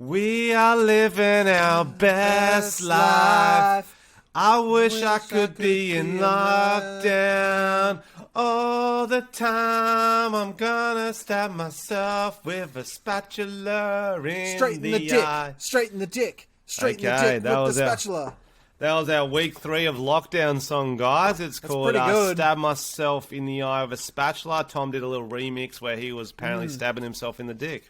We are living our best life. I wish I could be in lockdown all the time. I'm gonna stab myself with a spatula in the eye. Straight in the dick. Straight in the dick with the spatula. That was our week 3 of lockdown song, guys. It's called Stab Myself in the Eye with a Spatula. Tom did a little remix where he was apparently stabbing himself in the dick.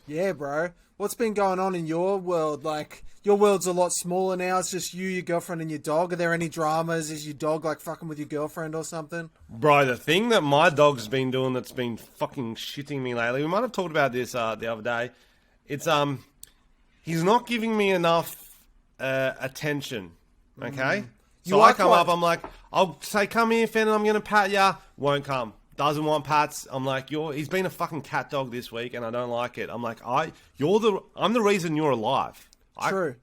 Yeah, bro. What's been going on in your world? Like, your world's a lot smaller now. It's just you, your girlfriend, and your dog. Are there any dramas? Is your dog, like, fucking with your girlfriend or something? Bro, the thing that my dog's been doing that's been fucking shitting me lately, we might have talked about this the other day. It's, he's not giving me enough attention, okay? So I come up, I'm like, I'll say, come here, Fenton, I'm going to pat ya. Won't come. Doesn't want pats. I'm like, he's been a fucking cat dog this week, and I don't like it. I'm like, I'm the reason you're alive. True.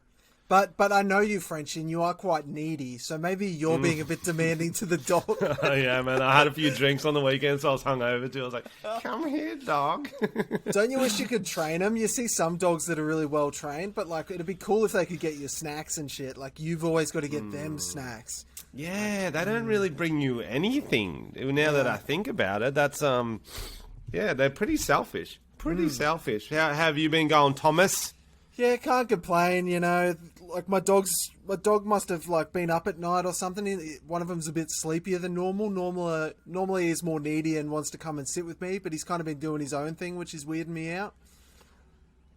But I know you, Frenchy, and you are quite needy, so maybe you're being a bit demanding to the dog. Oh, yeah, man. I had a few drinks on the weekend, so I was hungover too. I was like, come here, dog. Don't you wish you could train them? You see some dogs that are really well trained, but like it'd be cool if they could get you snacks and shit. Like, you've always got to get them snacks. Yeah, they don't really bring you anything. Now that I think about it, that's, they're pretty selfish. Pretty selfish. How have you been going, Thomas? Yeah, can't complain, you know. Like, my dog must have, like, been up at night or something. One of them's a bit sleepier than normal. Normally he's more needy and wants to come and sit with me, but he's kind of been doing his own thing, which is weirding me out.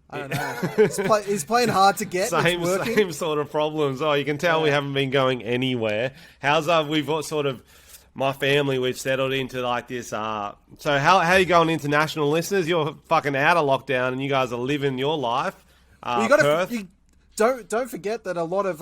I don't know. He's playing hard to get. Same sort of problems. Oh, you can tell we haven't been going anywhere. We've got sort of, my family, we've settled into like this. So how are you going, international listeners? You're fucking out of lockdown and you guys are living your life. Don't forget that a lot of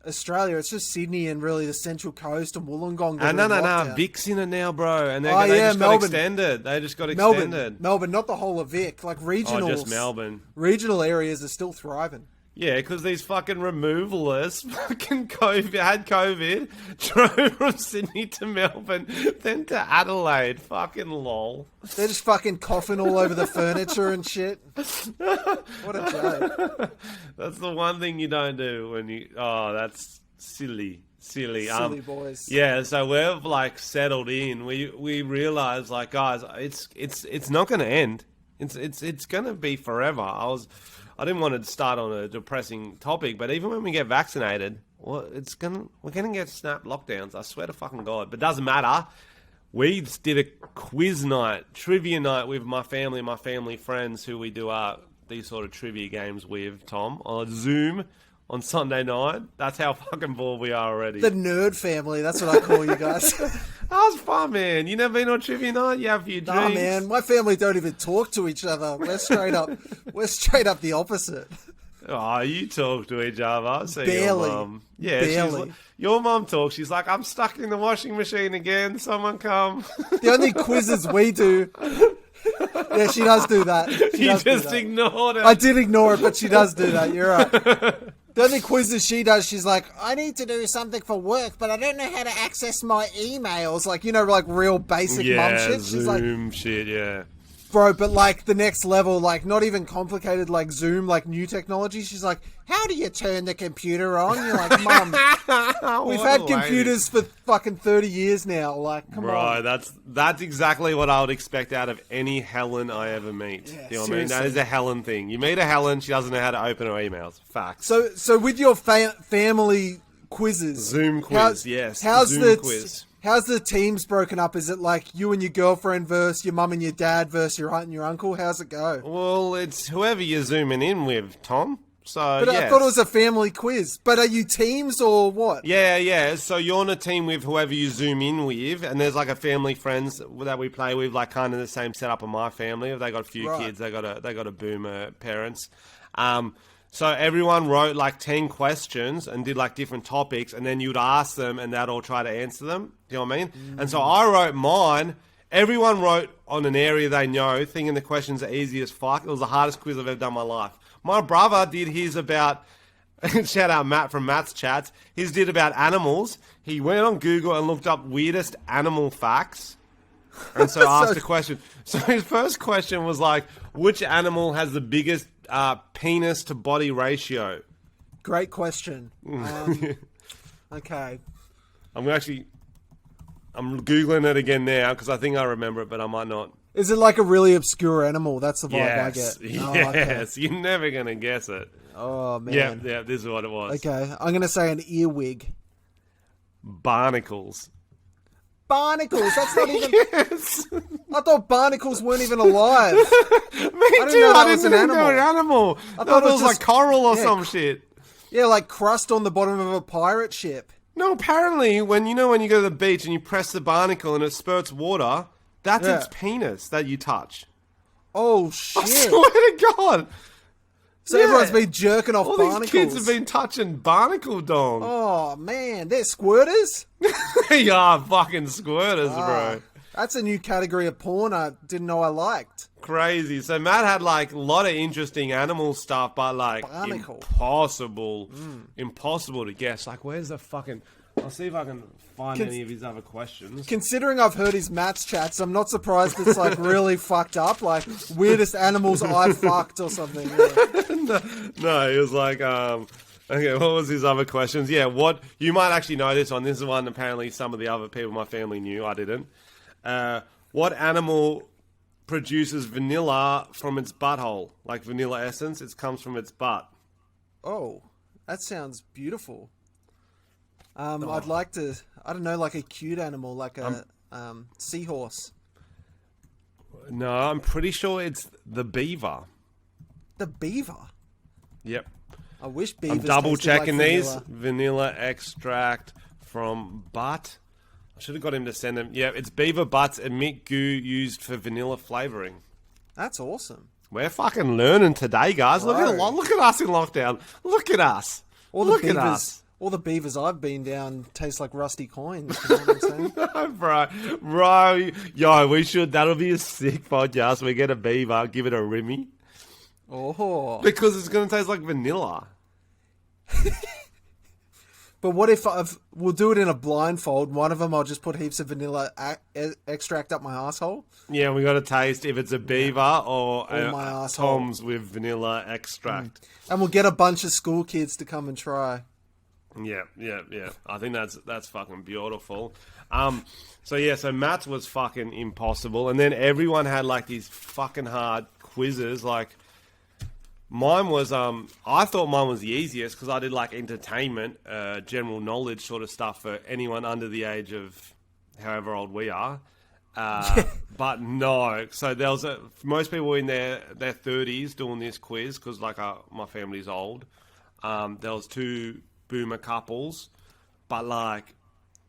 Australia, it's just Sydney and really the Central Coast and Wollongong. No, Vic's in it now, bro, and they just got extended. They just got extended. Melbourne, not the whole of Vic, like regional. Just Melbourne. Regional areas are still thriving. Yeah, because these fucking removalists had COVID, drove from Sydney to Melbourne, then to Adelaide. Fucking lol. They're just fucking coughing all over the furniture and shit. What a joke. That's the one thing you don't do when you... Oh, that's silly. Silly boys. Yeah, so we've like settled in. We realized, like, guys, it's not going to end. It's going to be forever. I didn't want to start on a depressing topic, but even when we get vaccinated, we're going to get snap lockdowns. I swear to fucking God. But it doesn't matter. We did a quiz night, trivia night with my family friends who we do these sort of trivia games with, Tom, on Zoom on Sunday night. That's how fucking bored we are already. The nerd family, that's what I call you guys. That was fun, man. You never been on trivia night? You have a few drinks? Nah, man. My family don't even talk to each other. We're straight up the opposite. Oh, you talk to each other. So barely. Your mum. Yeah, barely. Your mum talks. She's like, I'm stuck in the washing machine again. Someone come. The only quizzes we do... Yeah, she does do that. You just ignored it. I did ignore it, but she does do that. You're right. The only quizzes she does, she's like, I need to do something for work, but I don't know how to access my emails. Like, you know, like real basic mum shit. She's Zoom like, shit, yeah. Bro, but like the next level, like not even complicated, like Zoom, like new technology. She's like, how do you turn the computer on? You're like, Mum, we've had computers for fucking 30 years now. Like, come on. Bro, that's exactly what I would expect out of any Helen I ever meet. Yeah, you know what I mean? That is a Helen thing. You meet a Helen, she doesn't know how to open her emails. Facts. So with your family quizzes, Zoom quiz, yes. How's Zoom quiz. How's the teams broken up? Is it like you and your girlfriend versus your mum and your dad versus your aunt and your uncle? How's it go? Well, it's whoever you're zooming in with, Tom. So, but I thought it was a family quiz. But are you teams or what? Yeah. So you're on a team with whoever you zoom in with, and there's like a family friends that we play with, like kind of the same setup of my family. They got a few kids. They got a boomer parents. So everyone wrote like 10 questions and did like different topics, and then you'd ask them and they'd all try to answer them. Do you know what I mean? And so I wrote mine. Everyone wrote on an area they know, thinking the questions are easy as fuck. It was the hardest quiz I've ever done in my life. My brother did his about, shout out Matt from Matt's Chats, his did about animals. He went on Google and looked up weirdest animal facts. And so asked a question. So his first question was like, which animal has the biggest penis to body ratio? Great question. Okay. I'm Googling it again now because I think I remember it, but I might not. Is it like a really obscure animal? That's the vibe I Yes. get. Yes. Oh, okay. You're never going to guess it. Oh, man. Yeah, this is what it was. Okay. I'm going to say an earwig. Barnacles. Barnacles? That's not even... Yes. I thought barnacles weren't even alive. Me I too. know that I was didn't an know they were an animal. I thought it was like just- coral or yeah, some shit. Yeah, like crust on the bottom of a pirate ship. No, apparently, when you go to the beach and you press the barnacle and it spurts water, that's Yeah. its penis that you touch. Oh, I shit. swear to God. So Yeah. everyone's been jerking off All barnacles. these kids have been touching barnacle dong. Oh, man. They're squirters? They are fucking squirters, bro. That's a new category of porn I didn't know I liked. Crazy. So Matt had like a lot of interesting animal stuff, but like Barnacle. impossible to guess. Like, where's the fucking... I'll see if I can find any of his other questions. Considering I've heard his Matt's chats, I'm not surprised it's like really fucked up. Like, weirdest animals I fucked or something. Yeah. No, he was like, okay, what was his other questions? Yeah, what... You might actually know this one. This is one apparently some of the other people in my family knew. I didn't. What animal produces vanilla from its butthole? Like vanilla essence, it comes from its butt. Oh, that sounds beautiful. I'd like to, I don't know, like a cute animal, like a seahorse. No, I'm pretty sure it's the beaver. The beaver? Yep. I wish beavers I'm double tasted like checking these. vanilla. Vanilla extract from butt. I should have got him to send them. Yeah, it's beaver butts emit goo used for vanilla flavoring. That's awesome. We're fucking learning today, guys. Look at us in lockdown. Look at us. Look at us. All the beavers I've been down taste like rusty coins. You know what I'm saying? Bro, yo, we should. That'll be a sick podcast. We get a beaver, give it a rimmy. Oh. Because it's going to taste like vanilla. But what if we'll do it in a blindfold? One of them, I'll just put heaps of vanilla extract up my asshole. Yeah, we got to taste if it's a beaver or my asshole. Tom's with vanilla extract. And we'll get a bunch of school kids to come and try. Yeah. I think that's fucking beautiful. So Matt's was fucking impossible, and then everyone had like these fucking hard quizzes. Like mine was, I thought mine was the easiest because I did like entertainment, general knowledge sort of stuff for anyone under the age of however old we are. But no, so there was most people in their 30s doing this quiz because like my family's old. There was two boomer couples, but like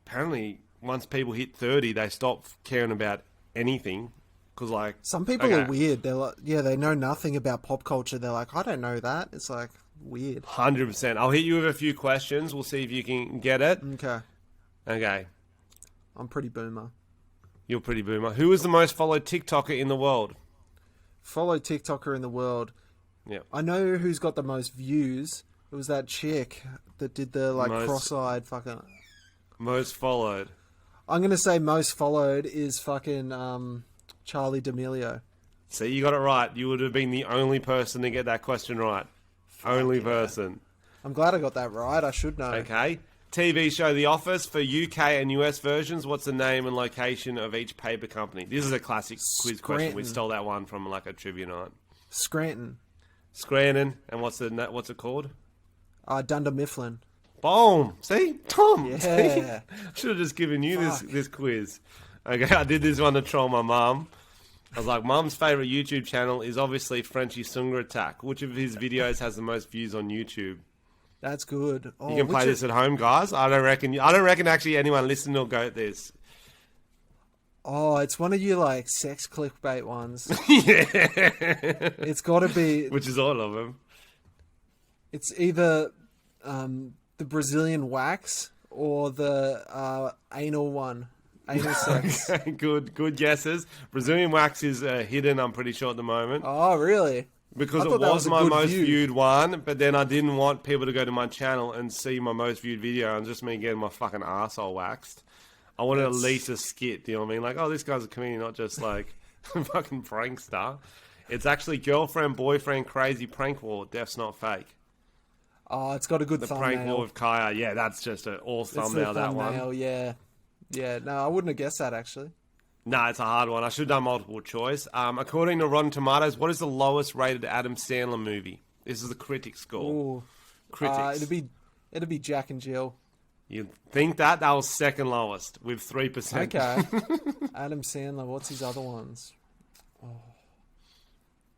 apparently once people hit 30 they stop caring about anything because like some people are weird. They're like, yeah, they know nothing about pop culture. They're like, I don't know that. It's like weird. 100%. I'll hit you with a few questions. We'll see if you can get it. Okay. I'm pretty boomer. You're pretty boomer. Who is the most followed TikToker in the world? Followed TikToker in the world. Yeah. I know who's got the most views. It was that chick that did the like cross-eyed fucking... Most followed. I'm going to say most followed is fucking Charlie D'Amelio. See, you got it right. You would have been the only person to get that question right. Only person. I'm glad I got that right. I should know. Okay. TV show The Office for UK and US versions. What's the name and location of each paper company? This is a classic quiz question. We stole that one from like a trivia night. Scranton. And what's it called? Dunder Mifflin. Boom. See? Tom. Yeah. See? Should have just given you this quiz. Okay, I did this one to troll my mum. I was like, Mum's favourite YouTube channel is obviously Frenchy Sunga Attack. Which of his videos has the most views on YouTube? That's good. Oh, you can play this at home, guys. I don't reckon actually anyone listening will go at this. Oh, it's one of your like sex clickbait ones. Yeah. It's got to be. Which is all of them. It's either the Brazilian wax or the anal one. Anal sex. Okay, good guesses. Brazilian wax is hidden, I'm pretty sure, at the moment. Oh, really? Because it was my most viewed one, but then I didn't want people to go to my channel and see my most viewed video and just me getting my fucking arsehole waxed. I wanted at least a skit, you know what I mean? Like, oh, this guy's a comedian, not just like a fucking prankster. It's actually girlfriend, boyfriend, crazy prank war. Death's not fake. Oh, it's got a good The thumbnail. prank war with Kaya. Yeah, that's just an all thumbnail, that one. Yeah. Yeah, no, I wouldn't have guessed that, actually. No, it's a hard one. I should have done multiple choice. According to Rotten Tomatoes, what is the lowest rated Adam Sandler movie? This is the critic score. Ooh. Critics. It'd be Jack and Jill. You think that? That was second lowest with 3%. Okay. Adam Sandler, what's his other ones? Oh.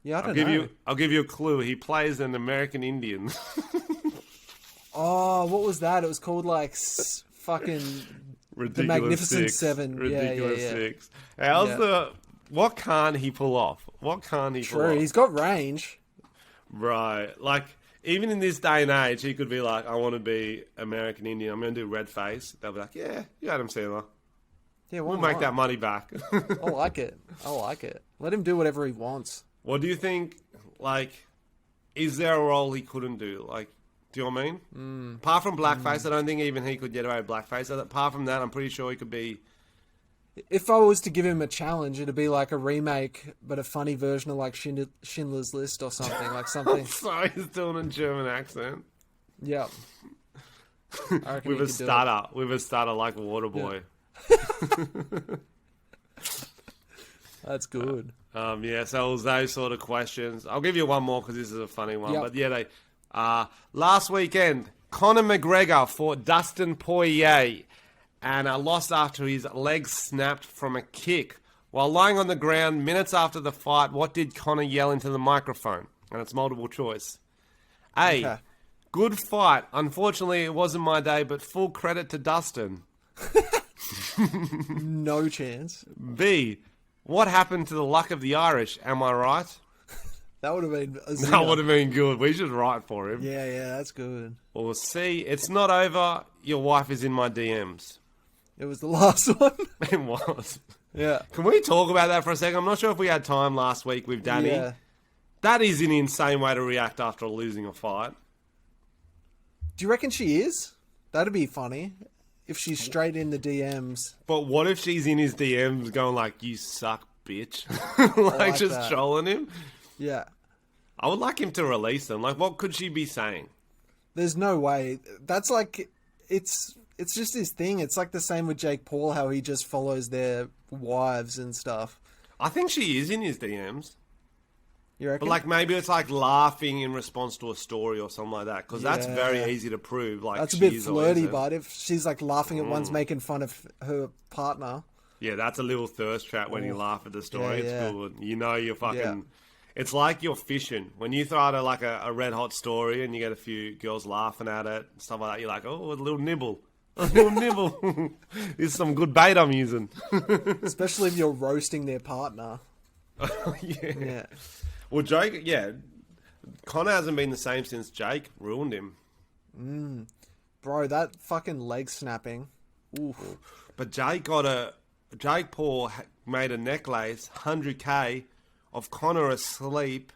Yeah, I don't know. I'll give you a clue. He plays an American Indian. Oh, what was that? It was called like fucking Ridiculous The Magnificent Six. Seven. Ridiculous Yeah. Six. What can't he pull off? What can't he pull off? True, he's got range. Right. Like, even in this day and age, he could be like, I want to be American Indian. I'm going to do red face. They'll be like, yeah, you Adam Sandler. Yeah, We'll make that money back. I like it. Let him do whatever he wants. What do you think, like, is there a role he couldn't do? Like, do you know what I mean? Apart from blackface, I don't think even he could get away with blackface. Apart from that, I'm pretty sure he could be... If I was to give him a challenge, it'd be like a remake, but a funny version of like Schindler's List or something. Like something. Sorry, he's doing a German accent. Yeah. With a stutter like Waterboy. Yeah. That's good. Yeah, so it was those sort of questions. I'll give you one more because this is a funny one. Yep. But yeah, last weekend, Conor McGregor fought Dustin Poirier and lost after his legs snapped from a kick. While lying on the ground minutes after the fight, what did Conor yell into the microphone? And it's multiple choice. A, Okay. Good fight. Unfortunately, it wasn't my day, but full credit to Dustin. No chance. B, what happened to the luck of the Irish? Am I right? That would have been a zinger. That would have been good. We should write for him. Yeah, that's good. Or C, it's not over. Your wife is in my DMs. It was the last one. It was. Yeah. Can we talk about that for a second? I'm not sure if we had time last week with Danny. Yeah. That is an insane way to react after losing a fight. Do you reckon she is? That'd be funny. If she's straight in the DMs. But what if she's in his DMs going like, you suck, bitch? like just that. trolling him? Yeah. I would like him to release them. Like, what could she be saying? There's no way. That's like, it's just his thing. It's like the same with Jake Paul, how he just follows their wives and stuff. I think she is in his DMs. You reckon? But like maybe it's like laughing in response to a story or something like that. Because that's very easy to prove. Like that's a bit she's flirty, always but if she's like laughing at one's making fun of her partner. Yeah, that's a little thirst trap when you laugh at the story. Yeah, it's good. You know you're fucking... Yeah. It's like you're fishing. When you throw out a red hot story and you get a few girls laughing at it, stuff like that, you're like, oh, a little nibble. A little nibble. This is some good bait I'm using. Especially if you're roasting their partner. Yeah. Well, Jake, Connor hasn't been the same since Jake ruined him. Bro, that fucking leg snapping. Oof. But Jake Paul made a necklace, 100K, of Connor asleep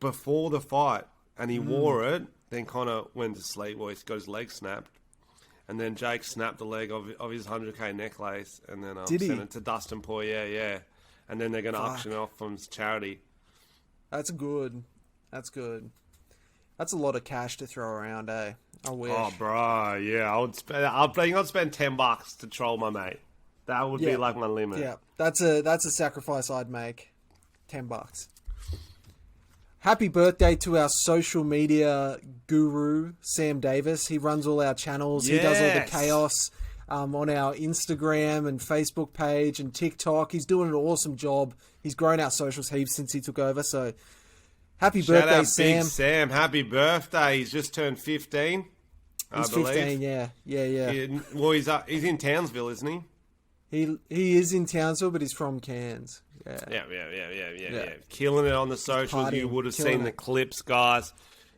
before the fight. And he wore it. Then Connor went to sleep. Well, he's got his leg snapped. And then Jake snapped the leg of his 100K necklace. And then sent it to Dustin Poirier, yeah. And then they're going to auction it off from his charity. That's good. That's good. That's a lot of cash to throw around, eh? I wish. Oh, bro, yeah. I'd spend $10 to troll my mate. That would be like my limit. Yeah, that's a sacrifice I'd make. $10. Happy birthday to our social media guru, Sam Davis. He runs all our channels. He does all the chaos on our Instagram and Facebook page and TikTok. He's doing an awesome job. He's grown our socials heaps since he took over. So, happy Shout birthday, out Sam. Big Sam. Happy birthday. He's just turned 15, He's I believe. 15, yeah. Well, he's in Townsville, isn't he? He is in Townsville, but he's from Cairns. Yeah. Killing it on the socials. Partying, You would have killing seen the it. clips, guys.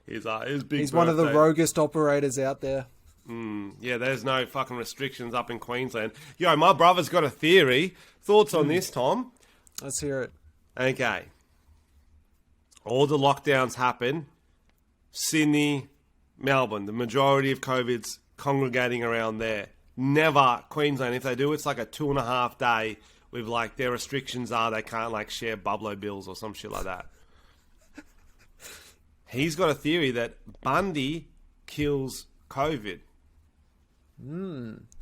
His big He's one of the birthday. roguest operators out there. Yeah, there's no fucking restrictions up in Queensland. Yo, my brother's got a theory. Thoughts on this, Tom? Let's hear it. Okay. All the lockdowns happen. Sydney, Melbourne, the majority of COVID's congregating around there. Never Queensland. If they do, it's like a 2.5 day with like their restrictions are they can't like share Bublo bills or some shit like that. He's got a theory that Bundy kills COVID.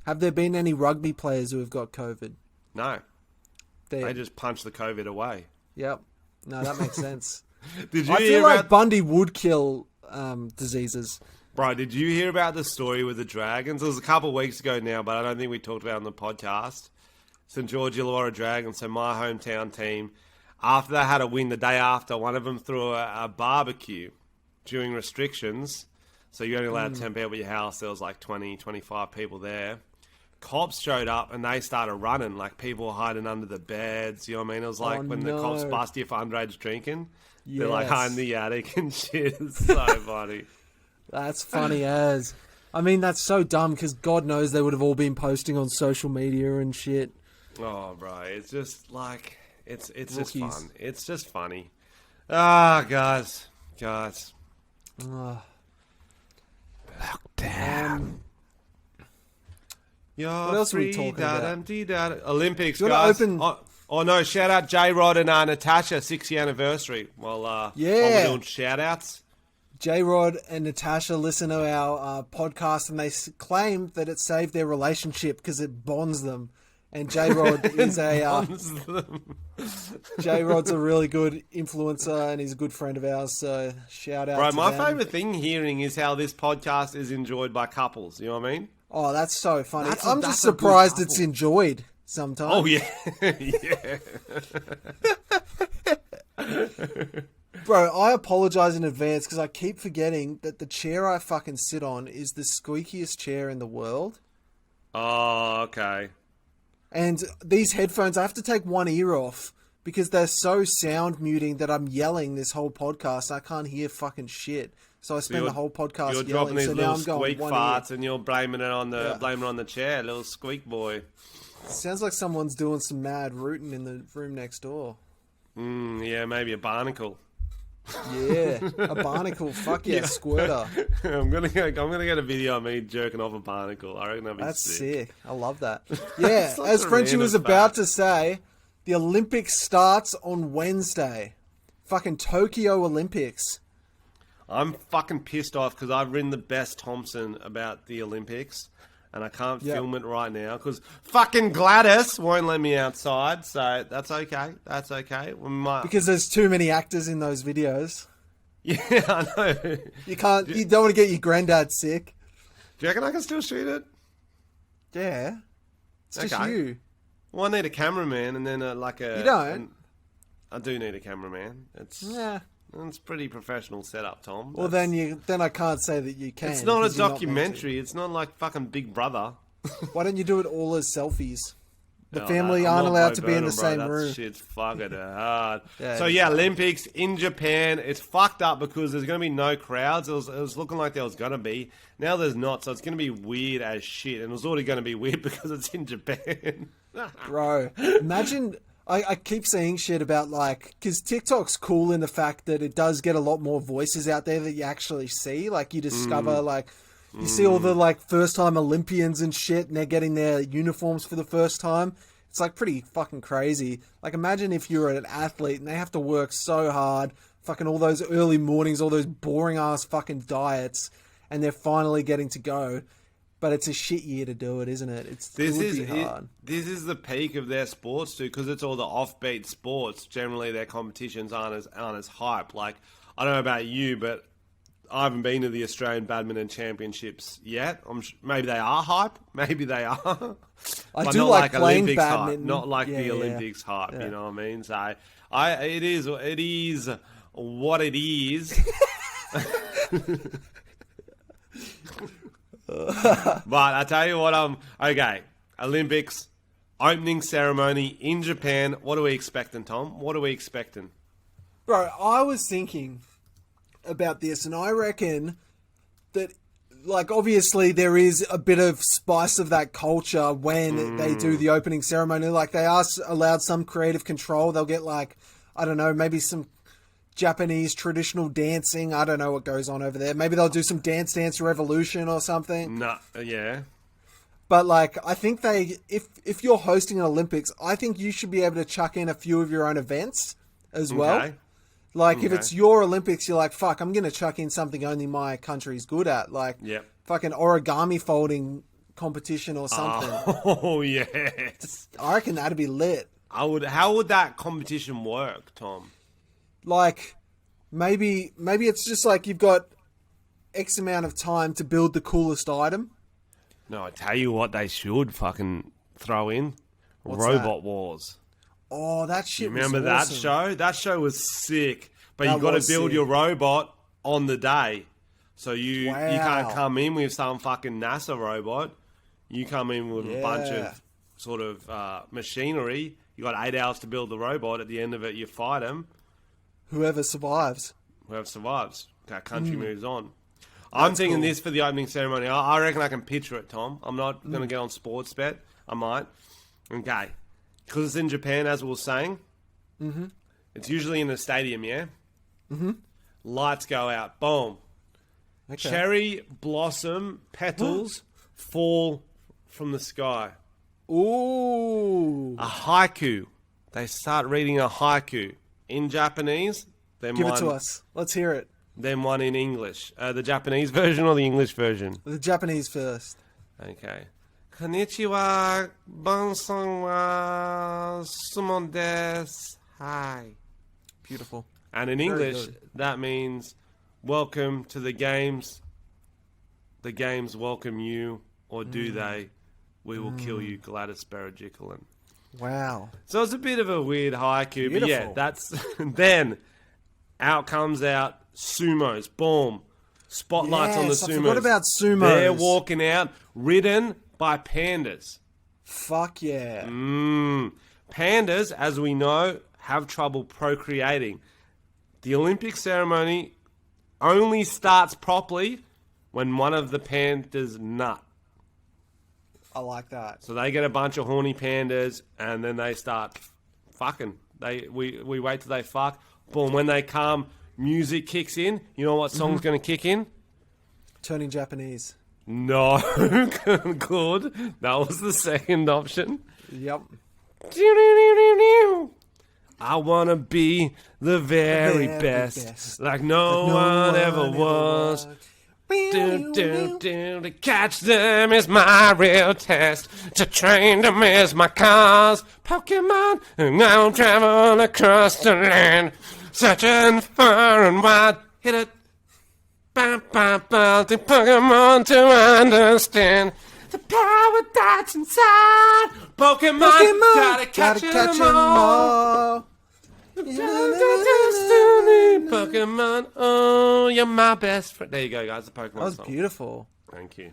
Have there been any rugby players who have got COVID? No. There. They just punch the COVID away. Yep. No, that makes sense. Did you I hear feel like about... Bundy would kill diseases. Bro, did you hear about the story with the Dragons? It was a couple of weeks ago now, but I don't think we talked about it on the podcast. St. George Illawarra Dragons, so my hometown team, after they had a win the day after, one of them threw a barbecue during restrictions. So you're only allowed 10 people at your house. There was like 20, 25 people there. Cops showed up and they started running. Like people were hiding under the beds. You know what I mean? It was like when the cops bust you for underage drinking. Yes. They're like hiding in the attic and shit. It's so funny. That's funny as. I mean, that's so dumb because God knows they would have all been posting on social media and shit. Oh, bro. It's just like, it's just Rookies. fun. It's just funny. Ah, guys. Lockdown. What else are we talking about? Olympics, Do you guys. open... Oh, no, shout out J-Rod and Natasha, 6th anniversary. Well, we're doing shout outs. J-Rod and Natasha listen to our podcast and they claim that it saved their relationship because it bonds them. And J-Rod is J-Rod's a really good influencer and he's a good friend of ours, so shout out to my them. favourite thing hearing is how this podcast is enjoyed by couples, you know what I mean? Oh, that's so funny. I'm that's just a good surprised couple. it's enjoyed sometimes. Oh, yeah. Yeah. Bro, I apologize in advance because I keep forgetting that the chair I fucking sit on is the squeakiest chair in the world. Oh, okay. And these headphones, I have to take one ear off because they're so sound muting that I'm yelling this whole podcast. I can't hear fucking shit. So I spend the whole podcast you're yelling. dropping these So little now I'm going squeak one farts ear. and you're blaming it on the chair, little squeak boy. Sounds like someone's doing some mad rooting in the room next door. Yeah, maybe a barnacle. Yeah, a barnacle. Fuck yeah, squirter. I'm gonna get a video of me jerking off a barnacle. I reckon that'd be That's sick. sick. I love that. Yeah, Such as a Frenchy was random about fact. to say, the Olympics starts on Wednesday. Fucking Tokyo Olympics. I'm fucking pissed off because I've written the Bess Thompson about the Olympics and I can't film it right now because fucking Gladys won't let me outside. So that's okay. That's okay. We might... Because there's too many actors in those videos. Yeah, I know. You don't want to get your granddad sick. Do you reckon I can still shoot it? Yeah. It's just Okay. you. Well, I need a cameraman and then You don't? I do need a cameraman. Yeah. It's pretty professional setup, Tom. Well, then I can't say that you can. It's not a because you're meant documentary. It's not like fucking Big Brother. to. Why don't you do it all as selfies? The No, family I'm aren't not allowed Bo to be in Burnham, the bro. same That room. shit's fucking hard. Yeah, So it is yeah, hard. Olympics in Japan. It's fucked up because there's going to be no crowds. It was looking like there was going to be. Now there's not. So it's going to be weird as shit. And it was already going to be weird because it's in Japan. Bro, imagine... I keep seeing shit about, like... Because TikTok's cool in the fact that it does get a lot more voices out there that you actually see. Like, you discover, like... You see all the, like, first-time Olympians and shit, and they're getting their uniforms for the first time. It's, like, pretty fucking crazy. Like, imagine if you're an athlete and they have to work so hard, fucking all those early mornings, all those boring-ass fucking diets, and they're finally getting to go. But it's a shit year to do it, isn't it? It would be hard. This is the peak of their sports too, because it's all the offbeat sports. Generally, their competitions aren't as hype. Like, I don't know about you, but I haven't been to the Australian Badminton Championships yet. Maybe they are hype. Maybe they are. I But do not like playing Olympics badminton. hype. Not like Yeah, the yeah. Olympics hype. Yeah. You know what I mean? So it is what it is. But I tell you what, okay. Olympics opening ceremony in Japan. What are we expecting, Tom? What are we expecting? Bro, I was thinking about this, and I reckon that, like, obviously there is a bit of spice of that culture when they do the opening ceremony. Like, they are allowed some creative control. They'll get, like, I don't know, maybe some Japanese traditional dancing. I don't know what goes on over there. Maybe they'll do some Dance Dance Revolution or something. No, yeah. But like, I think if you're hosting an Olympics, I think you should be able to chuck in a few of your own events as well. Okay. Like, if it's your Olympics, you're like, fuck, I'm going to chuck in something only my country's good at. Like, fucking origami folding competition or something. Oh, yes. I reckon that'd be lit. How would that competition work, Tom? Like, maybe it's just like you've got X amount of time to build the coolest item. No, I tell you what they should fucking throw in. What's Robot that? Wars. Oh, that shit was Remember that awesome. show? That show was sick. But That you got to was build sick. your robot on the day. So you Wow. can't come in with some fucking NASA robot. You come in with a bunch of sort of machinery. You got 8 hours to build the robot. At the end of it, you fight them. Whoever survives. Whoever survives. That country moves on. I'm thinking this for the opening ceremony. I reckon I can picture it, Tom. I'm not going to get on sports bet. I might. Okay. Because it's in Japan, as we were saying. Mm-hmm. It's usually in a stadium, yeah? Mm-hmm. Lights go out. Boom. Okay. Cherry blossom petals fall from the sky. Ooh. A haiku. They start reading a haiku in Japanese. Then Give one, it to us. Let's hear it. Then one in English. The Japanese version or the English version? The Japanese first. Okay. Konnichiwa, bonsoir wa sumo desu. Hi. Beautiful. And in English, that means welcome to the games. The games welcome you, or do they? We will kill you, Gladys Berejiklian. Wow. So it's a bit of a weird haiku, Beautiful. but yeah, that's then out comes out sumos. Boom. Spotlights on the Yes, sumos. I forgot about sumos. They're walking out, ridden by pandas. Fuck yeah. Pandas, as we know, have trouble procreating. The Olympic ceremony only starts properly when one of the pandas nut. I like that. So they get a bunch of horny pandas, and then they start fucking. We wait till they fuck. Boom, when they come, music kicks in. You know what song's going to kick in? Turning Japanese. No, good. That was the second option. Yep. I want to be the very best, like no one ever was. To catch them is my real test. To train them is my cause. Pokemon, and now travel across the land, searching far and wide. Hit it. Ba, ba, ba, the Pokemon to understand the power that's inside. Pokemon, gotta catch them all. Pokemon, oh, you're my best friend. There you go, guys. The Pokemon That was song. beautiful. Thank you.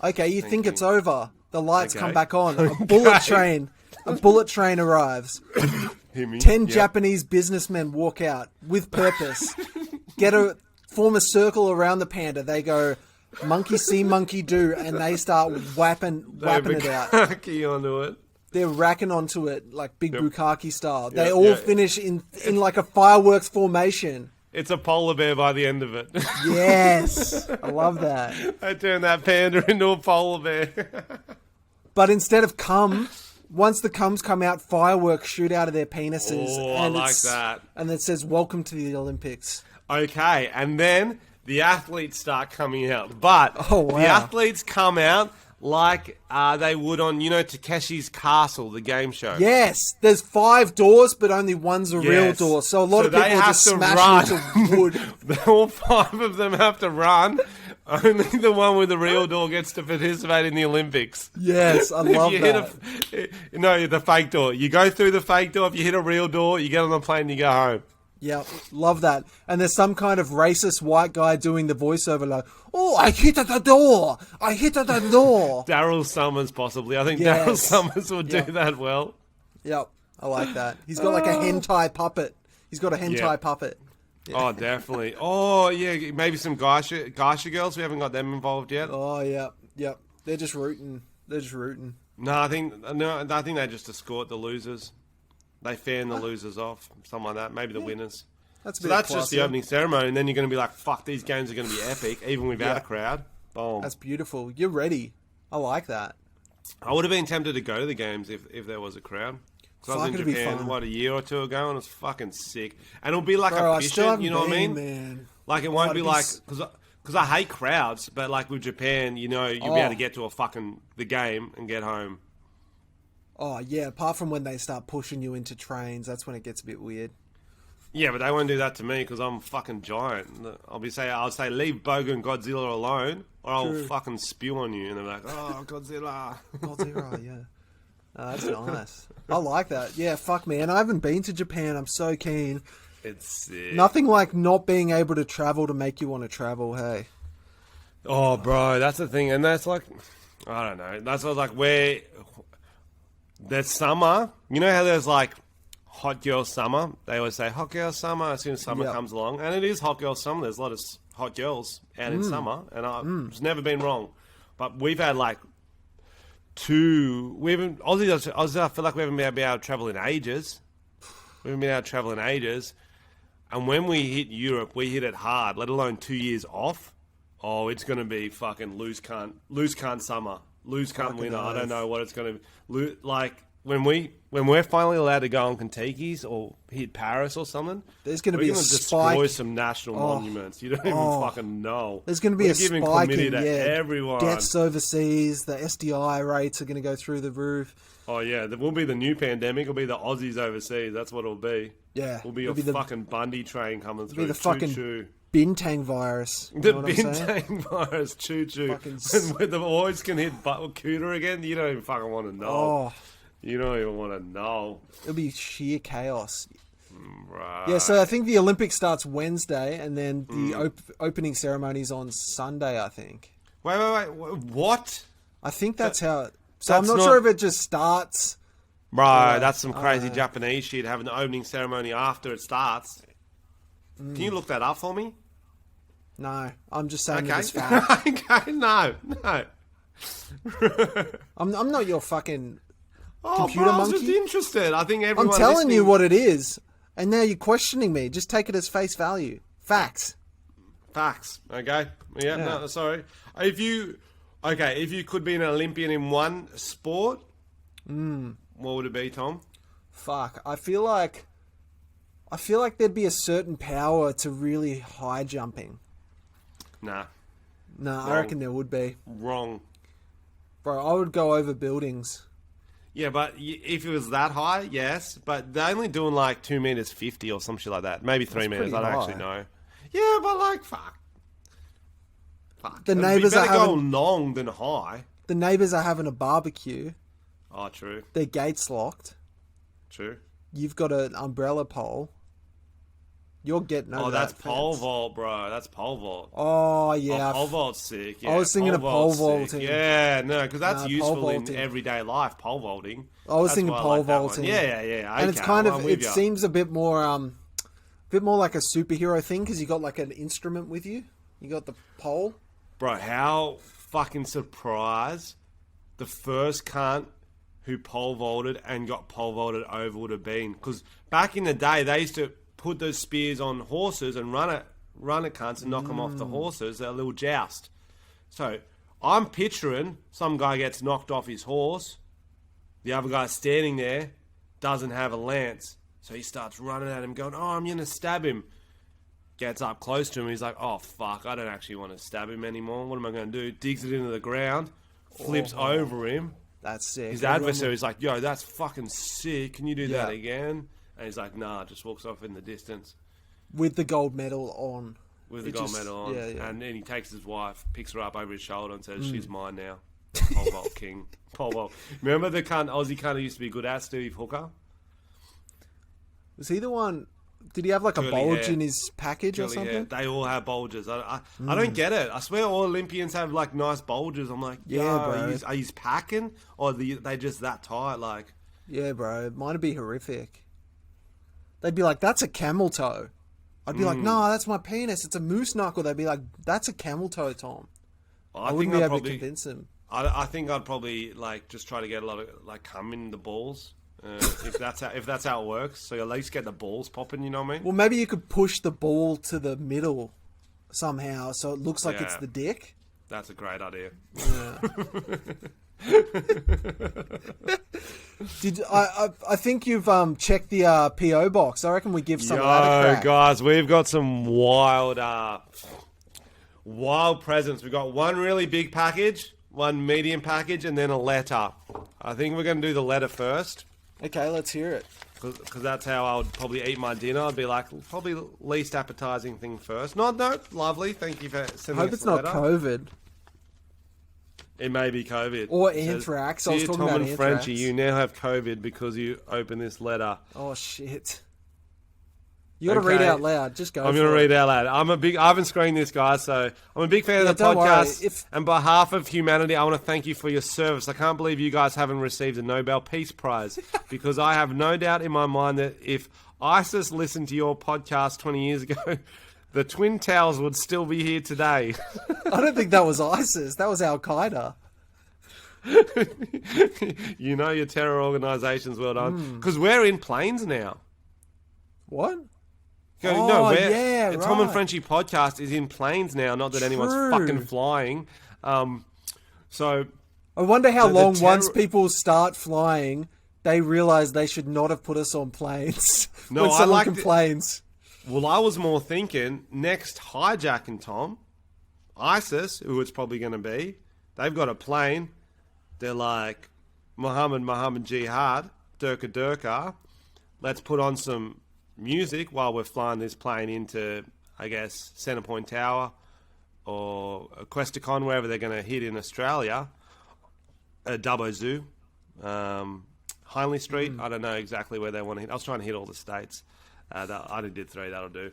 Okay, you think it's over. The lights Okay. come back on. A bullet train. A bullet train arrives. Hear me? 10 Yep. Japanese businessmen walk out with purpose. Form a circle around the panda. They go, monkey see, monkey do, and they start whapping it out. Key onto it. They're racking onto it like Big Bukkake style. They Yep, all yeah. finish in like a fireworks formation. It's a polar bear by the end of it. Yes, I love that. I turned that panda into a polar bear. But instead of cum, once the cums come out, fireworks shoot out of their penises. Oh, I like that. And it says, "Welcome to the Olympics." Okay, and then the athletes start coming out. But Oh, wow. the athletes come out like they would on, Takeshi's Castle, the game show. Yes, there's 5 doors, but only one's a real Yes. door. So a lot of they people have just to smash run. into wood. All 5 of them have to run. Only the one with the real door gets to participate in the Olympics. Yes, I love If you that. no, the fake door. You go through the fake door. If you hit a real door, you get on the plane and you go home. Yeah, love that. And there's some kind of racist white guy doing the voiceover like, "Oh, I hit at the door. I hit at the door." Daryl Summers, possibly. I think Yes. Daryl Summers would do Yeah. that well. Yep, I like that. He's got like a hentai puppet. He's got a hentai Yeah. puppet. Oh, definitely. Oh, yeah, maybe some Gaisha girls. We haven't got them involved yet. Oh, yep. They're just rooting. No, I think they just escort the losers. They fan the losers off, something like that. Maybe the winners. That's a So bit that's just the classier. opening ceremony, and then you're going to be like, "Fuck, these games are going to be epic, even without Yeah. a crowd." Boom. That's beautiful. You're ready. I like that. I would have been tempted to go to the games if there was a crowd. Because I was in Japan, a year or two ago, and it was fucking sick. And it'll be like efficient, you know what I mean? Man. Like, it won't be like... Because I hate crowds, but like with Japan, you know, you'll be able to get to the game and get home. Oh, yeah, apart from when they start pushing you into trains, that's when it gets a bit weird. Yeah, but they won't do that to me because I'm a fucking giant. I'll say, leave Boga and Godzilla alone, or I'll fucking spew on you. And they're like, oh, Godzilla. Godzilla, yeah. Oh, that's nice. I like that. Yeah, fuck, man. I haven't been to Japan. I'm so keen. It's sick. Nothing like not being able to travel to make you want to travel, hey. Oh, bro, that's the thing. And that's like, I don't know. That's like where there's summer. You know how there's like hot girl summer? They always say hot girl summer as soon as summer comes along. And it is hot girl summer. There's a lot of hot girls out in summer. And it's never been wrong. But we've had like Aussie, I feel like we haven't been able to travel in ages. We haven't been able to travel in ages. And when we hit Europe, we hit it hard, let alone 2 years off. Oh, it's going to be fucking lose cunt summer. Lose cunt winter. I don't know what it's going to be. Like, when we're finally allowed to go on Kentucky's or hit Paris or something, there's going to be a spike. Destroy some national monuments. You don't even fucking know. There's going to be a spike in everyone. Deaths overseas. The SDI rates are going to go through the roof. Oh, yeah. There will be the new pandemic. It'll be the Aussies overseas. That's what it'll be. Yeah. It'll be fucking Bundy train coming through. It'll be the fucking Bintang virus. The Bintang virus. Choo-choo. When the boys can hit Cooter again, you don't even fucking want to know. Oh. You don't even want to know. It'll be sheer chaos. Right. Yeah, so I think the Olympics starts Wednesday, and then the opening ceremony's on Sunday, I think. Wait. What? I think that's how it... So I'm not sure if it just starts... Right, that's some crazy Japanese shit, having the opening ceremony after it starts. Can you look that up for me? No, I'm just saying that it's fact. Okay, no. I'm not your fucking bro, computer monkey. I was just interested. I think everyone I'm telling you what it is, and now you're questioning me. Just take it as face value. Facts. Okay. Yeah. No, sorry. If you could be an Olympian in one sport, what would it be, Tom? Fuck. I feel like there'd be a certain power to really high jumping. Nah, I reckon there would be. Wrong. Bro, I would go over buildings. Yeah, but if it was that high, yes. But they're only doing like 2 meters 50 or some shit like that. Maybe 3 meters. I don't actually know. Yeah, but like, fuck. The neighbors are go long than high. The neighbors are having a barbecue. Oh, true. Their gate's locked. True. You've got an umbrella pole. You're getting over that's that pole fence. vault, bro. That's pole vault. Oh, yeah. Pole vault's sick. Yeah, I was thinking of pole vaulting. Yeah, no, because that's useful in everyday life, pole vaulting. I was thinking pole vaulting. Yeah. Okay, and it's kind of, it seems a bit more like a superhero thing because you got like an instrument with you. You got the pole. Bro, how fucking surprised the first cunt who pole vaulted and got pole vaulted over would have been. Because back in the day, they used to put those spears on horses and run it cunts and knock them off the horses, a little joust. So I'm picturing some guy gets knocked off his horse, the other guy standing there doesn't have a lance, so he starts running at him going, I'm going to stab him. Gets up close to him, he's like, oh fuck, I don't actually want to stab him anymore, what am I going to do? Digs it into the ground, flips over him. That's sick. His adversary's like, yo, that's fucking sick, can you do that again? And he's like, nah, just walks off in the distance. With the gold medal on. With the gold medal on. Yeah. And then he takes his wife, picks her up over his shoulder and says, she's mine now. Pole vault king. Pole vault. Remember the Aussie cunt who used to be good at, Steve Hooker? Was he the one... Did he have like a bulge in his package or something? Hair. They all have bulges. I don't get it. I swear all Olympians have like nice bulges. I'm like, bro. Are you packing? Or they just that tight? Like, yeah, bro. Mine'd be horrific. They'd be like, that's a camel toe. I'd be like, no, that's my penis. It's a moose knuckle. They'd be like, that's a camel toe, Tom. I wouldn't be able to convince them. I think I'd probably like just try to get a lot of like cum in the balls. If that's how it works, so you at least get the balls popping, you know what I mean? Well, maybe you could push the ball to the middle somehow, so it looks like it's the dick. That's a great idea. Yeah. I think you've checked the PO box. I reckon we give some of that a crack. Guys, we've got some wild presents. We've got one really big package, one medium package, and then a letter. I think we're going to do the letter first. Okay, let's hear it. Because that's how I would probably eat my dinner. I'd be like, probably least appetizing thing first. No, lovely. Thank you for sending I hope us it's the not letter. COVID. It may be COVID. Or It says, anthrax. I was "Dear talking Tom about and anthrax. Frenchy, you now have COVID because you opened this letter." Oh, shit. You got to read out loud. Just go I'm going to read out loud. I haven't screened this, guys, so I'm a big fan of the don't podcast. worry. On behalf of humanity, I want to thank you for your service. I can't believe you guys haven't received a Nobel Peace Prize because I have no doubt in my mind that if ISIS listened to your podcast 20 years ago, the Twin Towers would still be here today. I don't think that was ISIS. That was Al-Qaeda. You know your terror organisations, well done. Because we're in planes now. What? The Tom and Frenchy podcast is in planes now. Not that anyone's fucking flying. So I wonder how long once people start flying, they realise they should not have put us on planes. No, when someone complains. Well, I was more thinking next hijacking, Tom. ISIS, who it's probably going to be, they've got a plane. They're like, Muhammad Jihad, Durka. Let's put on some music while we're flying this plane into, I guess, Centrepoint Tower or Questacon, wherever they're going to hit in Australia. Dubbo Zoo, Hindley Street. I don't know exactly where they want to hit. I was trying to hit all the states. I only did 3. That'll do.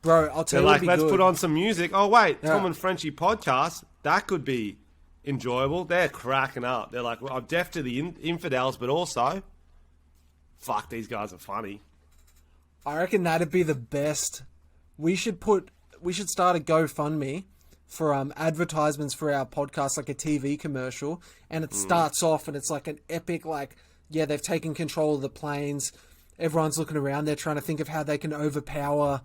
Bro, I'll tell you like, let's good. put on some music. Oh, wait, Yeah. Tom and Frenchy podcast. That could be enjoyable. They're cracking up. They're like, well, I'm deaf to the infidels, but also, fuck, these guys are funny. I reckon that'd be the best. We should start a GoFundMe for advertisements for our podcast, like a TV commercial, and it starts off and it's like an epic, like, yeah, they've taken control of the planes. Everyone's looking around. They're trying to think of how they can overpower.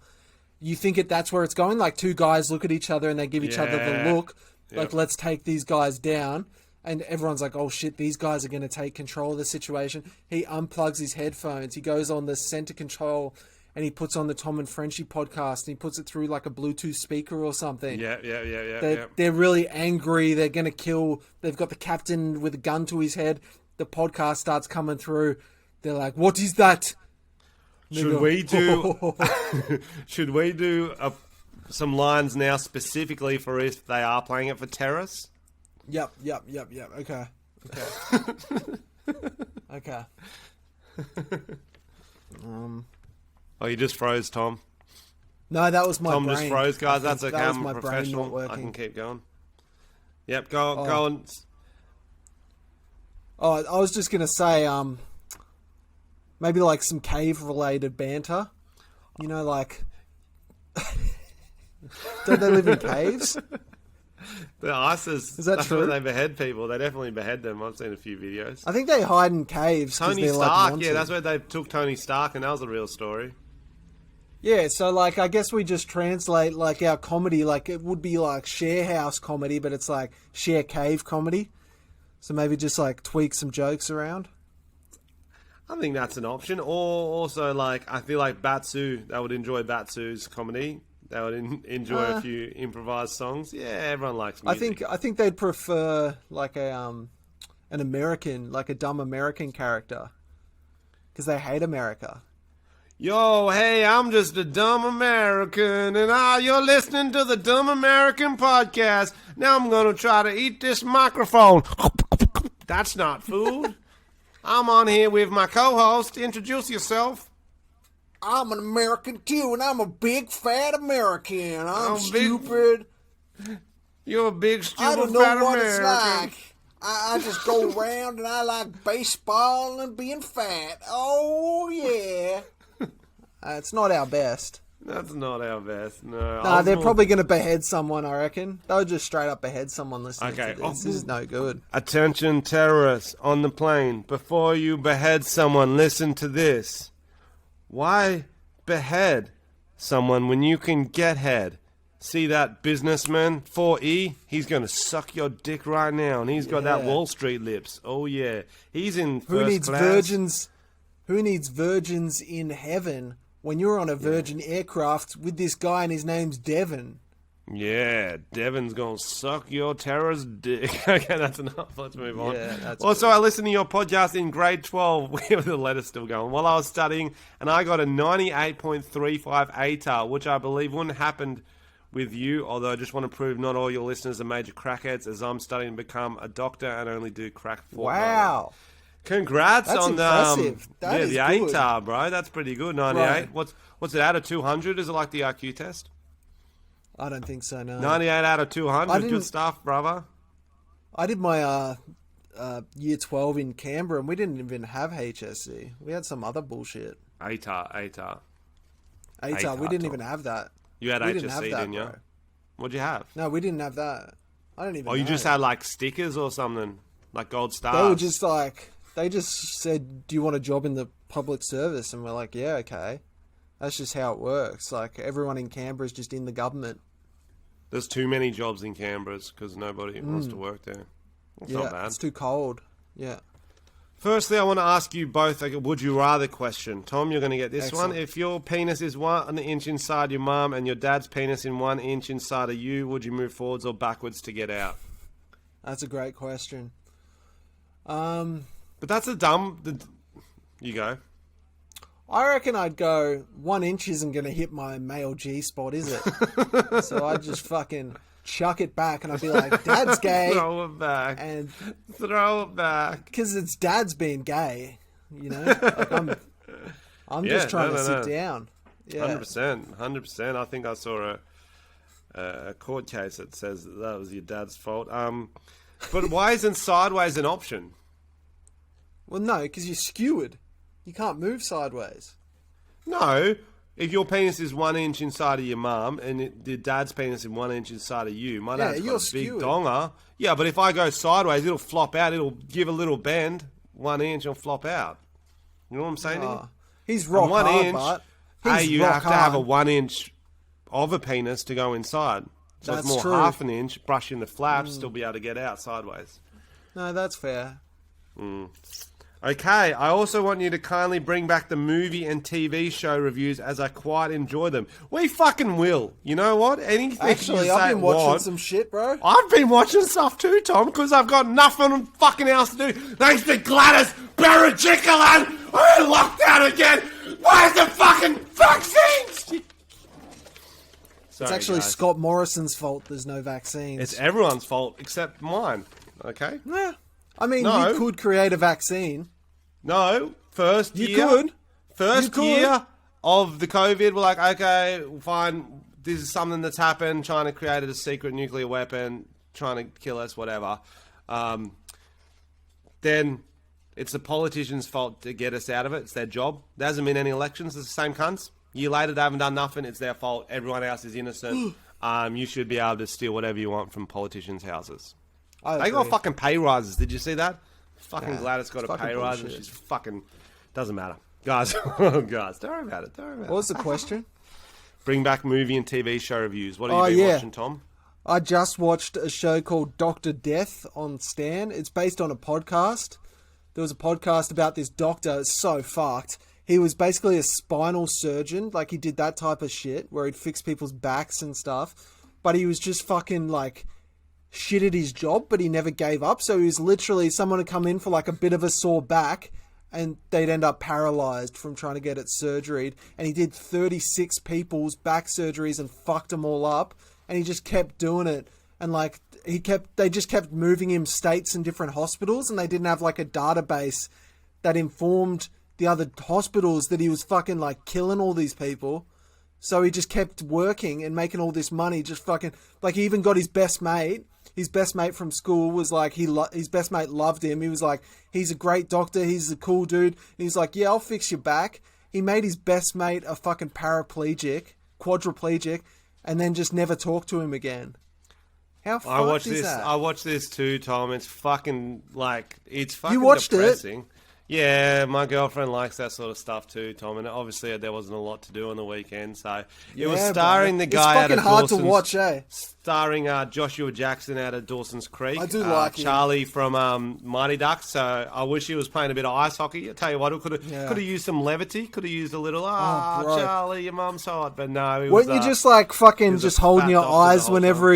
You think that's where it's going? Like, two guys look at each other and they give each other the look. Like, Yep. let's take these guys down. And everyone's like, oh shit, these guys are going to take control of the situation. He unplugs his headphones. He goes on the center control and he puts on the Tom and Frenchy podcast and he puts it through like a Bluetooth speaker or something. Yeah. They're really angry. They're going to kill. They've got the captain with a gun to his head. The podcast starts coming through. They're like, what is that? Should we do some lines now specifically for if they are playing it for terrorists? Yep. Okay. Okay. Oh, you just froze, Tom. No, that was my Tom brain. just froze, guys. That's okay. That was I'm my a brain professional. not working. I can keep going. Yep, go on. Oh, I was just gonna say, maybe like some cave-related banter. You know, like, don't they live in caves? The ISIS, Is that that's true? where they behead people. They definitely behead them. I've seen a few videos. I think they hide in caves. 'Cause Tony they're, Stark, like, yeah, wanted. that's where they took Tony Stark, and that was a real story. Yeah, so like I guess we just translate like our comedy, like it would be like share house comedy, but it's like share cave comedy. So maybe just like tweak some jokes around. I think that's an option. Or also, like, I feel like Batsu, they would enjoy Batsu's comedy. They would enjoy a few improvised songs. Yeah, everyone likes music. I think they'd prefer like an American, like a dumb American character, because they hate America. Yo, hey, I'm just a dumb American, and you're listening to the Dumb American Podcast. Now I'm going to try to eat this microphone. That's not food. I'm on here with my co-host. Introduce yourself. I'm an American too, and I'm a big fat American. I'm stupid. You're a big, stupid, I don't know fat what American. it's like. I just go around and I like baseball and being fat. Oh, yeah. It's not our best. That's not our best, no. Nah, they're probably going to behead someone, I reckon. They'll just straight up behead someone listening to this. This is no good. Attention terrorists on the plane. Before you behead someone, listen to this. Why behead someone when you can get head? See that businessman, 4E? He's going to suck your dick right now. And he's got that Wall Street lips. Oh, yeah. He's in first class. Who needs virgins in heaven when you're on a Virgin aircraft with this guy and his name's Devon? Yeah, Devon's going to suck your terror's dick. Okay, that's enough. Let's move on. Yeah, that's also, I listened to your podcast in grade 12 with the letter's still going while I was studying, and I got a 98.35 ATAR, which I believe wouldn't happen with you, although I just want to prove not all your listeners are major crackheads, as I'm studying to become a doctor and only do crack fortnightly. Wow. Congrats That's on impressive. the Is good. ATAR, bro. That's pretty good. 98. Right. What's it out of 200? Is it like the IQ test? I don't think so, no. 98 out of 200. Good stuff, brother. I did my year 12 in Canberra, and we didn't even have HSC. We had some other bullshit. ATAR. We didn't even have that. You had HSC, didn't you? Bro. What'd you have? No, we didn't have that. I don't even know. Oh, you just had like stickers or something? Like gold stars? They were just like, they just said, do you want a job in the public service? And we're like, yeah, okay. That's just how it works. Like, everyone in Canberra is just in the government. There's too many jobs in Canberra because nobody wants to work there. It's not bad. It's too cold. Yeah. Firstly, I want to ask you both a would you rather question. Tom, you're going to get this Excellent. one. If your penis is 1 inch inside your mum and your dad's penis in 1 inch inside of you, would you move forwards or backwards to get out? That's a great question. But that's you go. I reckon I'd go 1 inch isn't going to hit my male G-spot, is it? So I'd just fucking chuck it back and I'd be like, Dad's gay. Throw it back. And throw it back. Because it's Dad's being gay, you know? Like I'm just trying to sit down. Yeah. 100%. I think I saw a court case that says that was your dad's fault. But why isn't sideways an option? Well, no, because you're skewered. You can't move sideways. No. If your penis is 1 inch inside of your mum and your dad's penis is 1 inch inside of you, my dad's got a big donger. Yeah, but if I go sideways, it'll flop out. It'll give a little bend. 1 inch will flop out. You know what I'm saying to you? He's rock hard, inch, but you have to have a 1 inch of a penis to go inside. So that's it's more true. Half an inch, brushing the flaps, still be able to get out sideways. No, that's fair. Okay, I also want you to kindly bring back the movie and TV show reviews as I quite enjoy them. We fucking will. You know what? Anything Actually, you I've say been watching some shit, bro. I've been watching stuff too, Tom, because I've got nothing fucking else to do. Thanks to Gladys Berejiklian, we're in lockdown again. Where's the fucking vaccines? It's actually guys. Scott Morrison's fault there's no vaccines. It's everyone's fault except mine. Okay? Yeah. I mean, No. you could create a vaccine. No. First You year. could. First You could. year of the COVID, we're like, okay, fine. This is something that's happened. China created a secret nuclear weapon, trying to kill us, whatever. Then it's the politicians' fault to get us out of it. It's their job. There hasn't been any elections. It's the same cunts. Year later, they haven't done nothing. It's their fault. Everyone else is innocent. You should be able to steal whatever you want from politicians' houses. They got fucking pay rises. Did you see that? Fucking Gladys got a pay rise and she's fucking... Doesn't matter. Guys, don't worry about it. What was the question? Bring back movie and TV show reviews. What have you been watching, Tom? I just watched a show called Dr. Death on Stan. It's based on a podcast. There was a podcast about this doctor. It's so fucked. He was basically a spinal surgeon. Like, he did that type of shit where he'd fix people's backs and stuff. But he was just fucking, like, shit at his job, but he never gave up. So he was literally, someone would come in for, like, a bit of a sore back, and they'd end up paralyzed from trying to get it surgeried. And he did 36 people's back surgeries and fucked them all up. And he just kept doing it. And, like, they just kept moving him states and different hospitals, and they didn't have, like, a database that informed the other hospitals that he was fucking, like, killing all these people. So he just kept working and making all this money, just fucking... Like, he even got his best mate. His best mate from school was like... His best mate loved him. He was like, he's a great doctor. He's a cool dude. And he's like, yeah, I'll fix your back. He made his best mate a fucking quadriplegic, and then just never talked to him again. How fucked is that? I watched this too, Tom. It's fucking, like... It's fucking you watched depressing. Yeah, my girlfriend likes that sort of stuff too, Tom. And obviously there wasn't a lot to do on the weekend, so it was starring the guy out of It's fucking hard to Dawson's, watch, eh? starring Joshua Jackson out of Dawson's Creek. I do like him. Charlie from Mighty Ducks. So I wish he was playing a bit of ice hockey. I tell you what, it could have used some levity. Could have used a little bro. Charlie, your mum's hot. But no, it weren't was, you just like fucking just holding your eyes whenever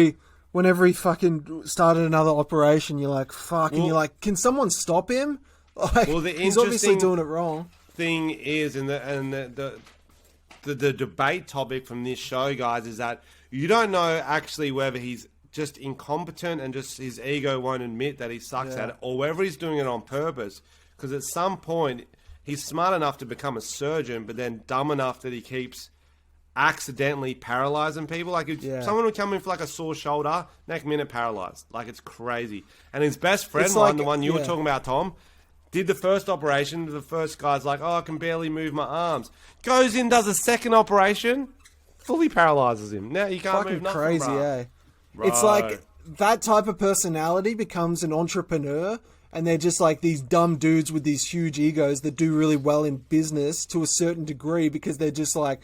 whenever he fucking started another operation? You're like, fuck, and you're like, can someone stop him? Like, well, the he's obviously doing it wrong. Thing is, the debate topic from this show, guys, is that you don't know actually whether he's just incompetent and just his ego won't admit that he sucks at it, or whether he's doing it on purpose. Because at some point, he's smart enough to become a surgeon, but then dumb enough that he keeps accidentally paralyzing people. Like, if someone would come in for like a sore shoulder, next minute paralyzed. Like, it's crazy. And his best friend, the one you were talking about, Tom, did the first operation. The first guy's like, oh, I can barely move my arms. Goes in, does a second operation, fully paralyzes him. Now you can't move nothing, crazy, bro. Bro. It's like that type of personality becomes an entrepreneur, and they're just like these dumb dudes with these huge egos that do really well in business to a certain degree because they're just like,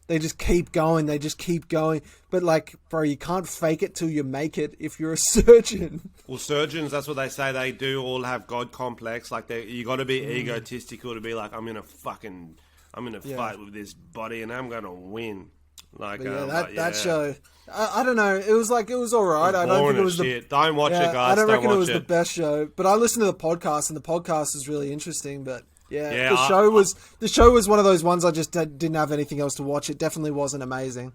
they just keep going. They just keep going. But like, bro, you can't fake it till you make it if you're a surgeon. Well, surgeons, that's what they say. They do all have God complex. Like, you got to be egotistical to be like, I'm going to fight with this body and I'm going to win. Like, that show, I don't know. It was all right. I don't think it was shit. Don't watch it, guys. I don't reckon it was the best show. But I listened to the podcast, and the podcast is really interesting. But the show was one of those ones I just didn't have anything else to watch. It definitely wasn't amazing.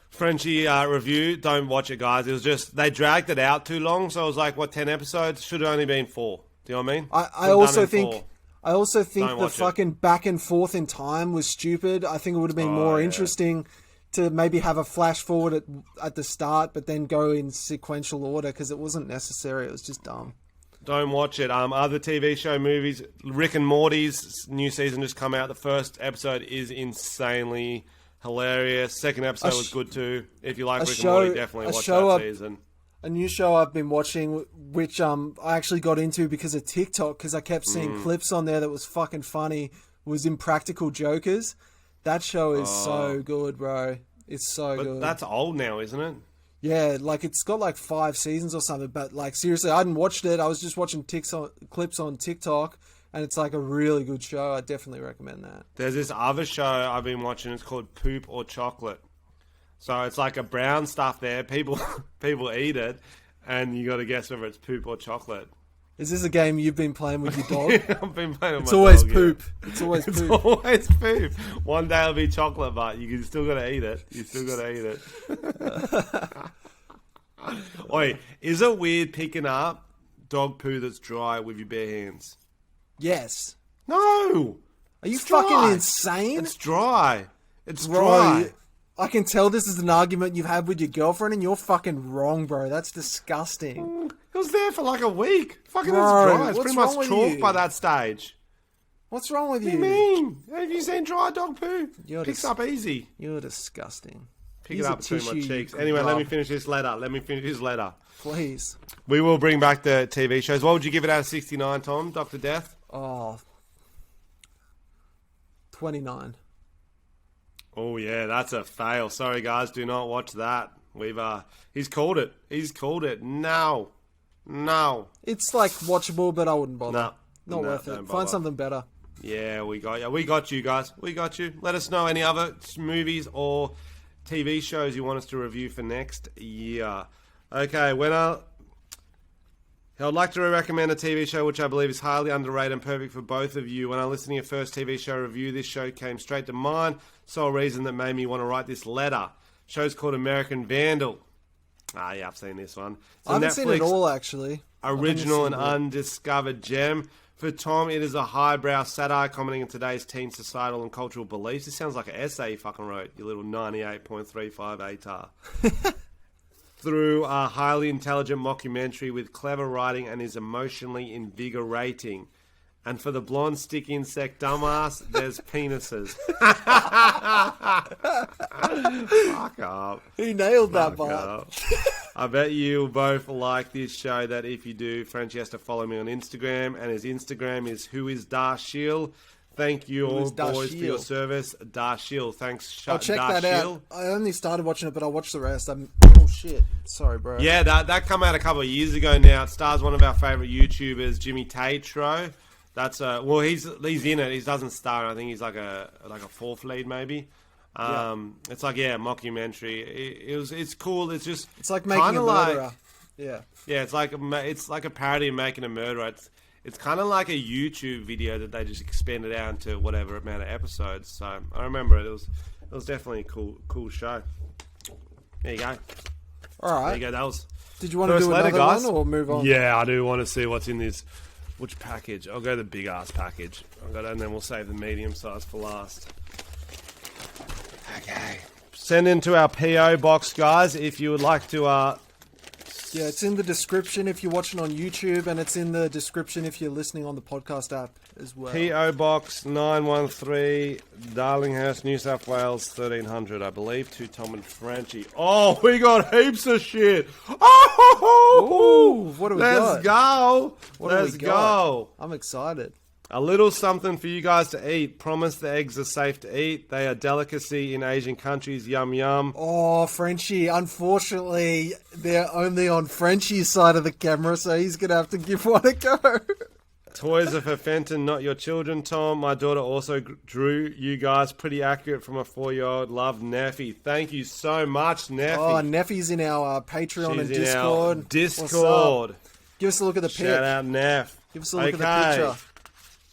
Frenchy review, don't watch it, guys. It was just, they dragged it out too long. So it was like, 10 episodes? Should have only been 4. Do you know what I mean? I also think the fucking back and forth in time was stupid. I think it would have been more interesting to maybe have a flash forward at the start, but then go in sequential order, because it wasn't necessary. It was just dumb. Don't watch it. Other TV show movies, Rick and Morty's new season just come out. The first episode is insanely hilarious. Second episode was good too. If you like Rick and Morty, definitely watch that season. A new show I've been watching, which I actually got into because of TikTok, because I kept seeing clips on there that was fucking funny, was Impractical Jokers. That show is so good, bro. It's so good. But that's old now, isn't it? Yeah, like it's got like 5 seasons or something. But like seriously, I hadn't watched it. I was just watching clips on TikTok, and it's like a really good show. I definitely recommend that. There's this other show I've been watching. It's called Poop or Chocolate. So it's like a brown stuff there. People eat it, and you got to guess whether it's poop or chocolate. Is this a game you've been playing with your dog? I've been playing with it's my always dog, poop. Yeah. It's always poop. It's always poop. One day it'll be chocolate, but you still got to eat it. You still got to eat it. Oi, is it weird picking up dog poo that's dry with your bare hands? Yes. No. Are you fucking insane? It's dry. It's dry. I can tell this is an argument you've had with your girlfriend, and you're fucking wrong, bro. That's disgusting. It was there for like a week. Fucking bro, it's dry. It's pretty much chalk by that stage. What's wrong with you? What do you mean? Have you seen dry dog poo? Picks up easy. You're disgusting. Pick it up between my cheeks. Anyway, let me finish this letter. Please. We will bring back the TV shows. What would you give it out of 69, Tom? Dr. Death? 29. Oh, yeah, that's a fail. Sorry, guys. Do not watch that. He's called it. No. It's like watchable, but I wouldn't bother. Not worth it. Bother. Find something better. Yeah, we got you. We got you, guys. We got you. Let us know any other movies or TV shows you want us to review for next year. Okay, I'd like to recommend a TV show which I believe is highly underrated and perfect for both of you. When I listened to your first TV show review, this show came straight to mind. Sole reason that made me want to write this letter. Show's called American Vandal. Yeah, I've seen this one. I haven't seen it all, actually. Original and undiscovered gem. For Tom, it is a highbrow satire commenting on today's teen societal and cultural beliefs. This sounds like an essay you fucking wrote, you little 98.35 ATAR. Through a highly intelligent mockumentary with clever writing and is emotionally invigorating. And for the blonde stick insect dumbass, there's penises. Fuck up. He nailed that part. I bet you both like this show. That if you do, Frenchy has to follow me on Instagram, and his Instagram is whoisdarshil. Thank you all, boys, for your service. Darshil, thanks. I'll check that out. I only started watching it, but I'll watch the rest. Oh shit! Sorry, bro. Yeah, that come out a couple of years ago now. It stars one of our favorite YouTubers, Jimmy Tatro. That's well, he's in it. He doesn't star. I think he's like a fourth lead maybe. It's like mockumentary. It's cool. It's like making a murderer. Yeah, it's like a parody of Making a Murderer. It's kind of like a YouTube video that they just expanded out into whatever amount of episodes. So I remember it. It was definitely a cool show. There you go. All right. There you go. That was. Did you want to do another one or move on? Yeah, I do want to see what's in this. Which package? I'll go the big ass package. And then we'll save the medium size for last. Okay. Send into our PO box, guys, if you would like to. Yeah, it's in the description if you're watching on YouTube, and it's in the description if you're listening on the podcast app as well. PO Box 913, Darlinghurst, New South Wales, 1300, I believe, to Tom and Frenchy. Oh, we got heaps of shit. Oh, ooh, what do we got? Let's go. Let's go. I'm excited. A little something for you guys to eat. Promise the eggs are safe to eat. They are delicacy in Asian countries. Yum, yum. Oh, Frenchy. Unfortunately, they're only on Frenchy's side of the camera, so he's going to have to give one a go. Toys are for Fenton, not your children, Tom. My daughter also drew you guys pretty accurate from a 4-year-old. Love, Neffy. Thank you so much, Neffy. Oh, Neffy's in our Patreon and Discord. Discord. Give us a look at the pic. Shout out, Neff. Give us a look at the picture.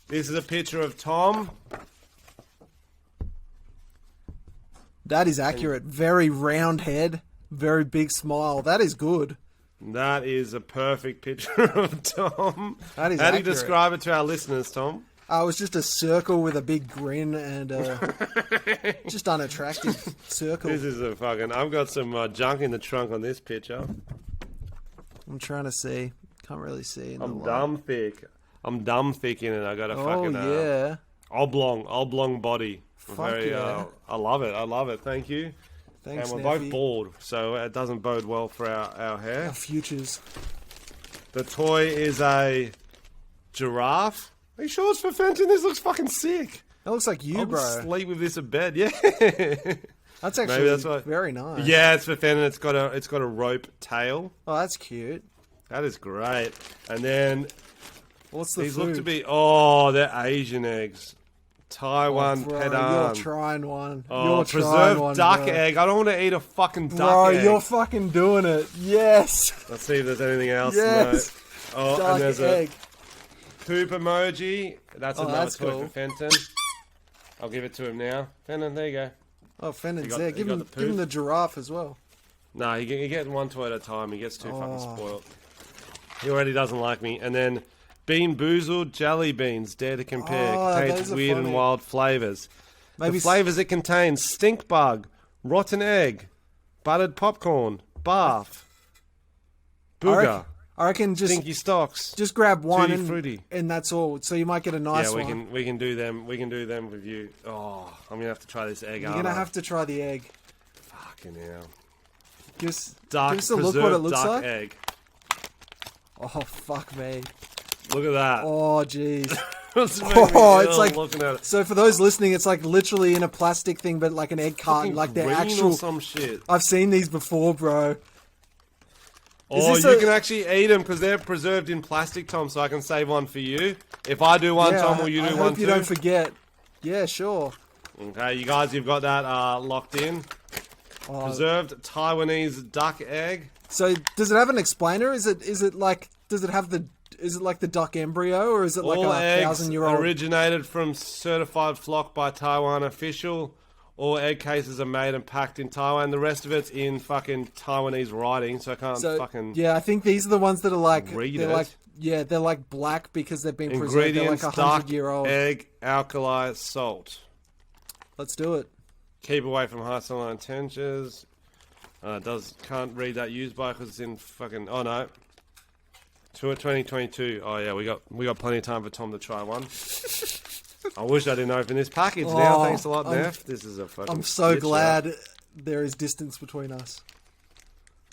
This is a picture of Tom. That is accurate. Very round head. Very big smile. That is good. That is a perfect picture of Tom. That is How do you describe it to our listeners, Tom? It was just a circle with a big grin and just unattractive circle. This is a fucking... I've got some junk in the trunk on this picture. I'm trying to see. Can't really see. I'm dumb thick in it. I got a fucking oblong body. Fuck yeah. I love it. Thank you. Thanks, and we're both bald, so it doesn't bode well for our hair. Our futures. The toy is a giraffe. Are you sure it's for Fenton? This looks fucking sick. That looks like you, bro. I'll sleep with this in bed. Yeah. That's actually very nice. Yeah, it's for Fenton. It's got a rope tail. Oh, that's cute. That is great. And then what's the these food? look to be they're Asian eggs. Taiwan Pedan. You're trying one. Oh, preserved duck egg. I don't want to eat a fucking duck egg. Bro, you're fucking doing it. Yes. Let's see if there's anything else. Yes. No. Oh, duck and there's egg. a poop emoji. That's another toy cool. for Fenton. I'll give it to him now. Fenton, there you go. Oh, Fenton's there. Give him the giraffe as well. No, he gets one toy at a time. He gets too fucking spoiled. He already doesn't like me. And then Bean Boozled Jelly Beans. Dare to compare. Contains weird and wild flavors. The flavors it contains: stink bug, rotten egg, buttered popcorn, barf, booger. I reckon just stinky stocks. Just grab one and that's all. So you might get a nice one. Yeah, we can do them. We can do them with you. Oh, I'm gonna have to try this egg. You're gonna have to try the egg. Fucking hell. Give us a look what it looks like. Egg. Oh fuck me. Look at that. Oh jeez. It's like looking at it. So for those listening, it's like literally in a plastic thing, but like an egg carton, like the actual. Some shit. I've seen these before, bro. Oh, you can actually eat them because they're preserved in plastic, Tom. So I can save one for you. If I do one, Tom, will you do one too? I hope you don't forget. Yeah, sure. Okay, you guys, you've got that locked in. Preserved Taiwanese duck egg. So does it have an explainer? Is it like the duck embryo, or is it like all a 1,000-year-old? Originated from certified flock by Taiwan official. All egg cases are made and packed in Taiwan. The rest of it's in fucking Taiwanese writing, so I can't fucking. Yeah, I think these are the ones that are like. Read it. They're like black because they've been preserved. They're like 100-year-old. Egg, alkali, salt. Let's do it. Keep away from high saline temperatures. Can't read that used by because it's in fucking. Oh no. 2022. Oh yeah, we got plenty of time for Tom to try one. I wish I didn't open this package now. Thanks a lot, Neff. This is a fucking. I'm so glad there is distance between us.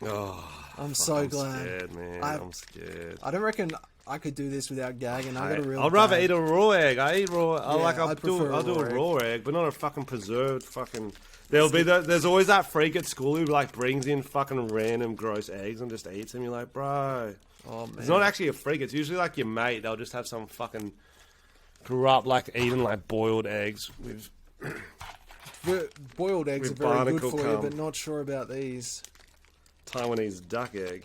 Oh, I'm so glad. Scared, man. I'm scared. I don't reckon I could do this without gagging. I got a real. I'd rather eat a raw egg. I eat raw. I'll do a raw egg, but not a fucking preserved fucking. There's always that freak at school who like brings in fucking random gross eggs and just eats them. You're like, bro. Oh man. It's not actually a freak. It's usually like your mate. They'll just have some fucking. Grew up like eating like boiled eggs with. Boiled eggs are very good for you, but not sure about these. Taiwanese duck egg.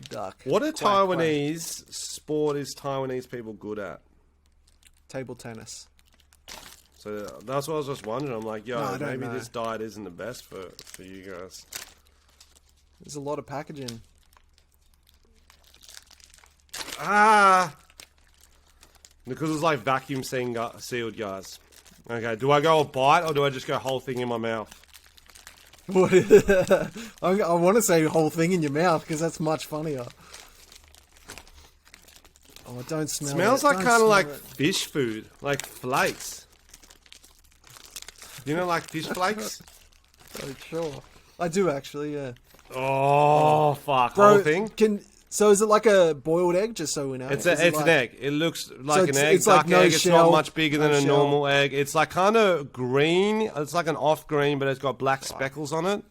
Duck. What a Taiwanese sport is Taiwanese people good at? Table tennis. So that's what I was just wondering. I'm like, yo, No, maybe this diet isn't the best for you guys. There's a lot of packaging. Because it's like vacuum sealed, guys. Okay, do I go a bite or do I just go whole thing in my mouth? What? I want to say whole thing in your mouth because that's much funnier. Oh, don't smell it. Smells like kind of like fish food, like flakes. You know, like fish flakes? Oh, sure. I do actually, yeah. Oh, fuck. Bro, whole thing? So is it like a boiled egg, just so we know? It's an egg. It looks like an egg. It's like duck egg. It's not much bigger than a shell. normal egg. It's like kind of green. It's like an off green, but it's got black speckles on it.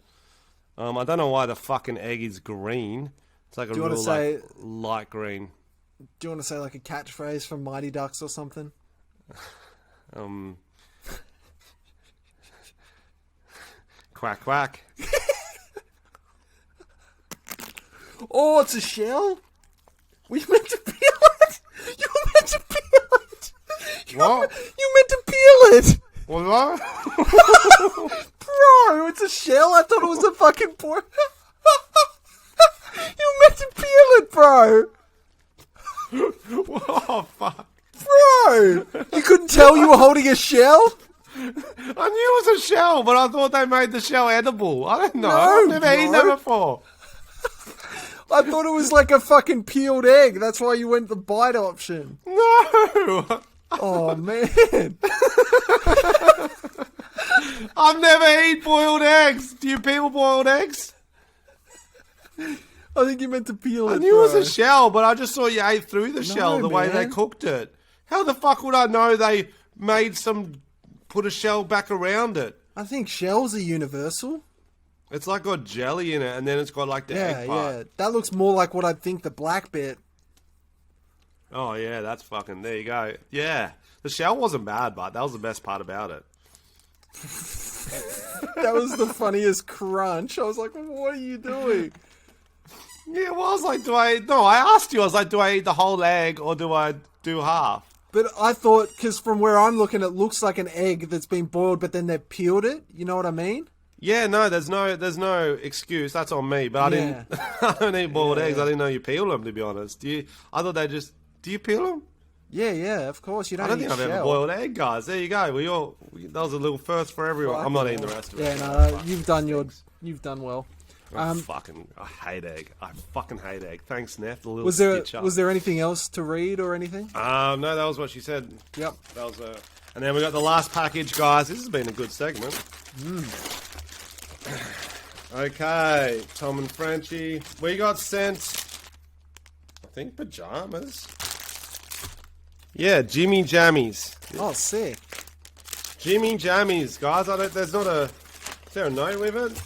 I don't know why the fucking egg is green. It's like a real like, light green. Do you want to say like a catchphrase from Mighty Ducks or something? Quack quack. Oh, it's a shell? Were you meant to peel it? You were meant to peel it! What? You meant to peel it! What? Bro, it's a shell? I thought it was a fucking pork. You meant to peel it, bro! Oh, fuck. Bro! You couldn't tell you were holding a shell? I knew it was a shell, but I thought they made the shell edible. I don't know. No, I've never eaten that before. I thought it was like a fucking peeled egg. That's why you went the bite option. No! Oh, man. I've never eaten boiled eggs. Do you peel boiled eggs? I think you meant to peel it, I knew it was a shell, but I just saw you ate through the shell the way they man. cooked it. How the fuck would I know they put a shell back around it? I think shells are universal. It's like got jelly in it, and then it's got like the egg part. Yeah. That looks more like what I'd think the black bit. Oh, yeah, that's fucking... There you go. Yeah. The shell wasn't bad, but that was the best part about it. That was the funniest crunch. I was like, what are you doing? Yeah, well, I was like, I asked you, I was like, do I eat the whole egg, or do I do half? But I thought, because from where I'm looking, it looks like an egg that's been boiled, but then they've peeled it. You know what I mean? Yeah, no, there's no excuse. That's on me. But I don't eat boiled eggs. I didn't know you peel them, to be honest. I thought they just... Do you peel them? Yeah, of course. You don't I don't think I've ever boiled egg, guys. There you go. That was a little first for everyone. I'm not eating the rest of it. Yeah, no, you've done well. I hate egg. I fucking hate egg. Thanks, Neff. The little Was there anything else to read or anything? No, that was what she said. Yep. That was and then we got the last package, guys. This has been a good segment. Okay, Tom and Frenchy. We got sent, I think, pajamas. Yeah, Jimmy Jammies. Oh, sick. Jimmy Jammies, guys. Is there a note with it?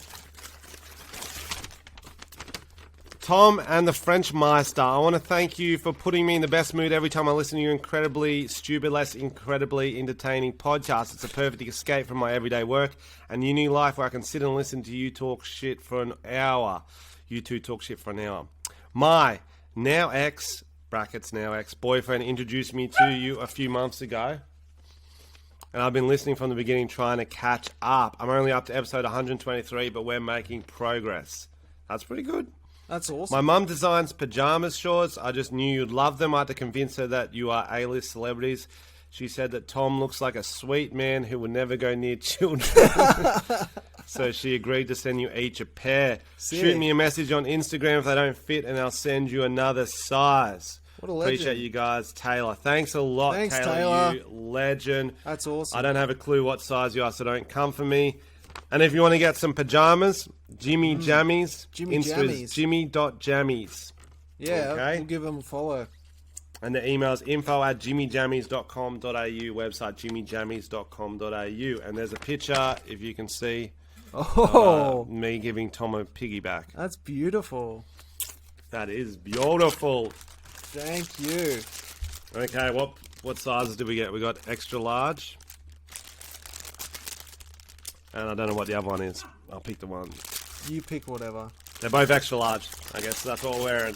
Tom and the French Meister, I want to thank you for putting me in the best mood every time I listen to your incredibly stupid, less incredibly entertaining podcast. It's a perfect escape from my everyday work and your new life where I can sit and listen to you talk shit for an hour. You two talk shit for an hour. My now ex, brackets now ex-boyfriend introduced me to you a few months ago. And I've been listening from the beginning trying to catch up. I'm only up to episode 123, but we're making progress. That's pretty good. That's awesome. My mum designs pajamas shorts. I just knew you'd love them. I had to convince her that you are A-list celebrities. She said that Tom looks like a sweet man who would never go near children. So she agreed to send you each a pair. Sick. Shoot me a message on Instagram if they don't fit, and I'll send you another size. What a legend. Appreciate you guys, Taylor. Thanks a lot, Thanks, Taylor. You legend. That's awesome. I don't have a clue what size you are, so don't come for me. And if you want to get some pajamas, Jimmy Jammies. Jimmy Insta Jammies. is jimmy.jammies. Yeah, Okay. we'll give them a follow. And the email is info@jimmyjammies.com.au, website jimmyjammies.com.au. And there's a picture, if you can see, Oh, me giving Tom a piggyback. that's beautiful. That is beautiful. Thank you. Okay, what sizes did we get? We got extra large. And I don't know what the other one is. I'll pick the one. You pick whatever. They're both extra large. I guess that's what we're wearing.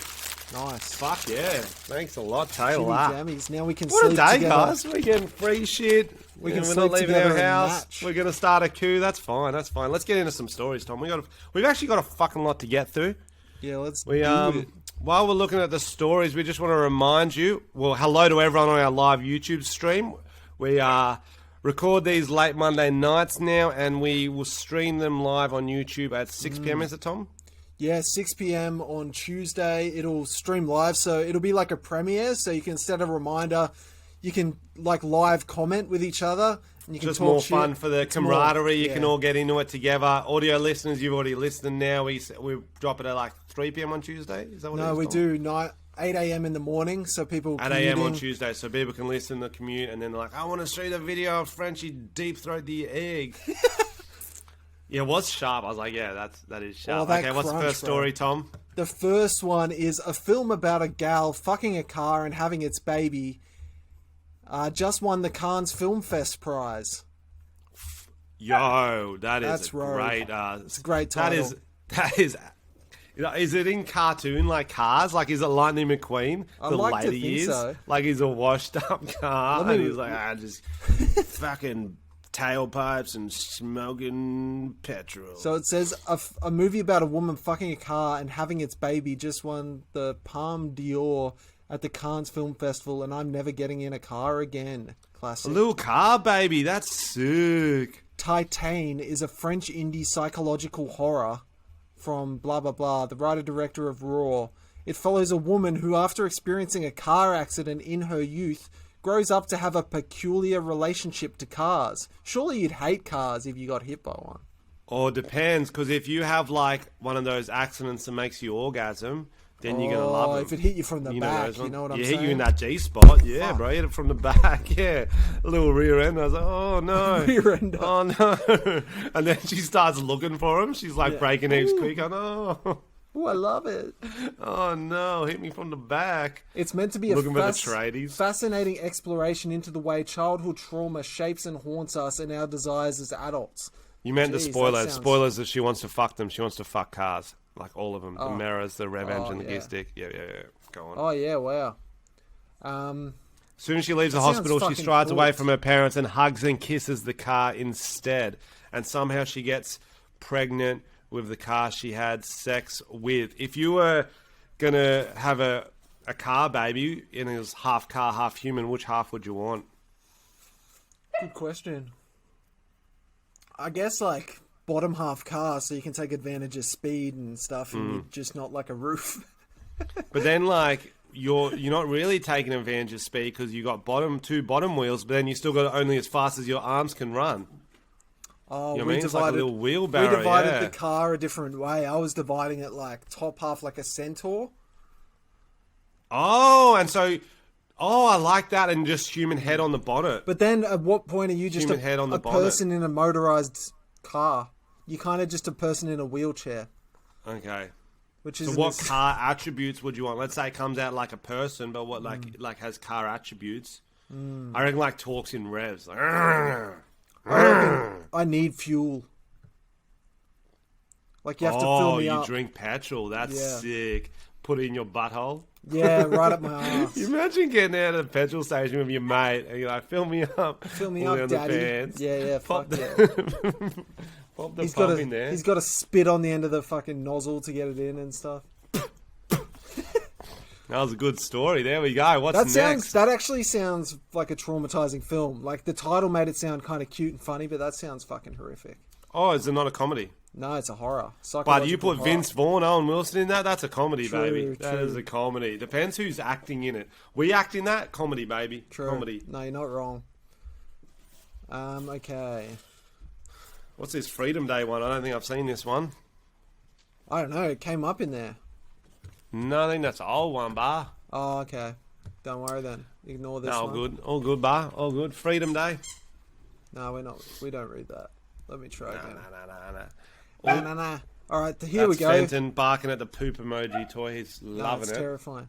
Nice. Fuck yeah. Thanks a lot, Taylor. Jimmy Jammies. Now we can What a sleep day, together. guys. We're getting free shit. We can we're sleep not leaving together our and house. match. We're going to start a coup. That's fine. That's fine. Let's get into some stories, Tom. We've actually got a fucking lot to get through. Yeah, let's We do it. While we're looking at the stories, we just want to remind you. Well, hello to everyone on our live YouTube stream. We record these late Monday nights now, and we will stream them live on YouTube at 6 p.m. Is it, Tom? Yeah, 6 p.m. on Tuesday. It'll stream live, so it'll be like a premiere. So you can set a reminder. You can like live comment with each other. And you can Just talk more shit. fun for the It's camaraderie. You yeah. can all get into it together. Audio listeners, you've already listened now. We drop it at like 3 p.m. on Tuesday. Is that what it No, is, we Tom? do 8 a.m. in the morning, so people 8 a.m. on commuting- Tuesday, so people can listen to the commute, and then they're like, I want to see the video of Frenchy deep throat the egg. Yeah, it was sharp. I was like, yeah, that is sharp. Oh, that Okay, what's the crunch, first bro. story, Tom? The first one is a film about a gal fucking a car and having its baby. Just won the Cannes Film Fest prize. Yo, That's is a rogue. great. It's a great title. That is. You know, is it in cartoon like Cars? Like, is it Lightning McQueen? I'd The like to later think years, so. like he's a washed-up car, Let me- and he's like, just fucking tailpipes and smoking petrol. So it says a movie about a woman fucking a car and having its baby just won the Palme d'Or at the Cannes Film Festival, and I'm never getting in a car again. A Classic. little car baby, that's sick. Titane is a French indie psychological horror from blah blah blah, the writer-director of Raw. It follows a woman who, after experiencing a car accident in her youth, grows up to have a peculiar relationship to cars. Surely you'd hate cars if you got hit by one. Or it depends, because if you have like one of those accidents that makes you orgasm, then you're gonna love it. If it hit you from the back, those you ones? know what I'm You saying? hit you in that G spot, yeah, Fuck. bro. Hit it from the back, yeah. A little rear end. I was like, oh no, Rear ender. oh no. And then she starts looking for him. She's like breaking eggs quick. I know. Ooh, I love it. Oh no, hit me from the back. It's meant to be a Looking for the tradies. fascinating exploration into the way childhood trauma shapes and haunts us and our desires as adults. You meant the Jeez, that spoilers. sounds- Spoilers that she wants to fuck them. She wants to fuck cars. Like all of them. Oh. The mirrors, the rev engine, the yeah. gear stick. Yeah. Go on. Oh yeah, wow. As soon as she leaves the sounds hospital, she fucking strides away cool. from her parents and hugs and kisses the car instead. And somehow she gets pregnant with the car she had sex with. If you were going to have a car baby and it was half car, half human, which half would you want? Good question. I guess like bottom half car, so you can take advantage of speed and stuff, and you're just not like a roof. But then, like, you're not really taking advantage of speed because you got two bottom wheels, but then you still got only as fast as your arms can run. Oh, You know what I mean? It's like a little wheelbarrow, We divided yeah. the car a different way. I was dividing it like top half like a centaur. Oh, and so, I like that, and just human head on the bonnet. But then at what point are you just Human head on the a bonnet. person in a motorized car? You're kind of just a person in a wheelchair, Okay. which is So what car attributes would you want? Let's say it comes out like a person, but what like has car attributes? I reckon like talks in revs. Like, I need fuel. Like you have to fill me you up. drink petrol. That's Yeah. sick. Put it in your butthole. Yeah, right up my ass. You imagine getting out of the petrol station with your mate and you're like, fill me up. Fill me Pull up, down the daddy. pants. Yeah, Pop fuck yeah. the, pop the He's pump got in there. to he's got to spit on the end of the fucking nozzle to get it in and stuff. That was a good story. There we go. What's next? That actually sounds like a traumatizing film. Like the title made it sound kind of cute and funny, but that sounds fucking horrific. Oh, is it not a comedy? No, it's a horror. But you put Psychological Vince horror. Vaughn, Owen Wilson in that, that's a comedy, True, baby. That true. is a comedy. Depends who's acting in it. We act in that? Comedy, baby. True. Comedy. No, you're not wrong. Okay. What's this Freedom Day one? I don't think I've seen this one. I don't know. It came up in there. No, I think that's an old one, bar. Oh, okay. Don't worry then. Ignore this No, one. all good, bar, all good. Freedom Day. No, we're not. We don't read that. Let me try again. No. Nah. All right, here we go. Fenton barking at the poop emoji toy. He's loving it. Terrifying.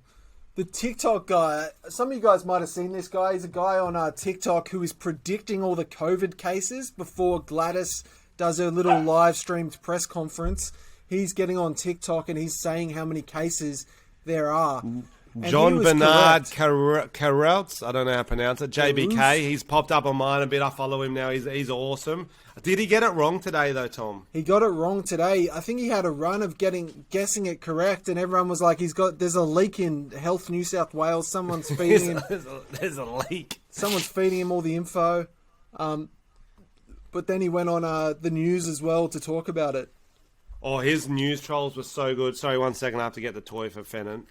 The TikTok guy. Some of you guys might have seen this guy. He's a guy on TikTok who is predicting all the COVID cases before Gladys does her little live streamed press conference. He's getting on TikTok and he's saying how many cases there are. And John Bernard Carrelts, I don't know how to pronounce it. JBK, he's popped up on mine a bit. I follow him now. He's awesome. Did he get it wrong today, though, Tom? He got it wrong today. I think he had a run of guessing it correct, and everyone was like, there's a leak in Health New South Wales. Someone's feeding him. There's a leak. Someone's feeding him all the info. But then he went on the news as well to talk about it. Oh, his news trolls were so good. Sorry, 1 second. I have to get the toy for Fenton.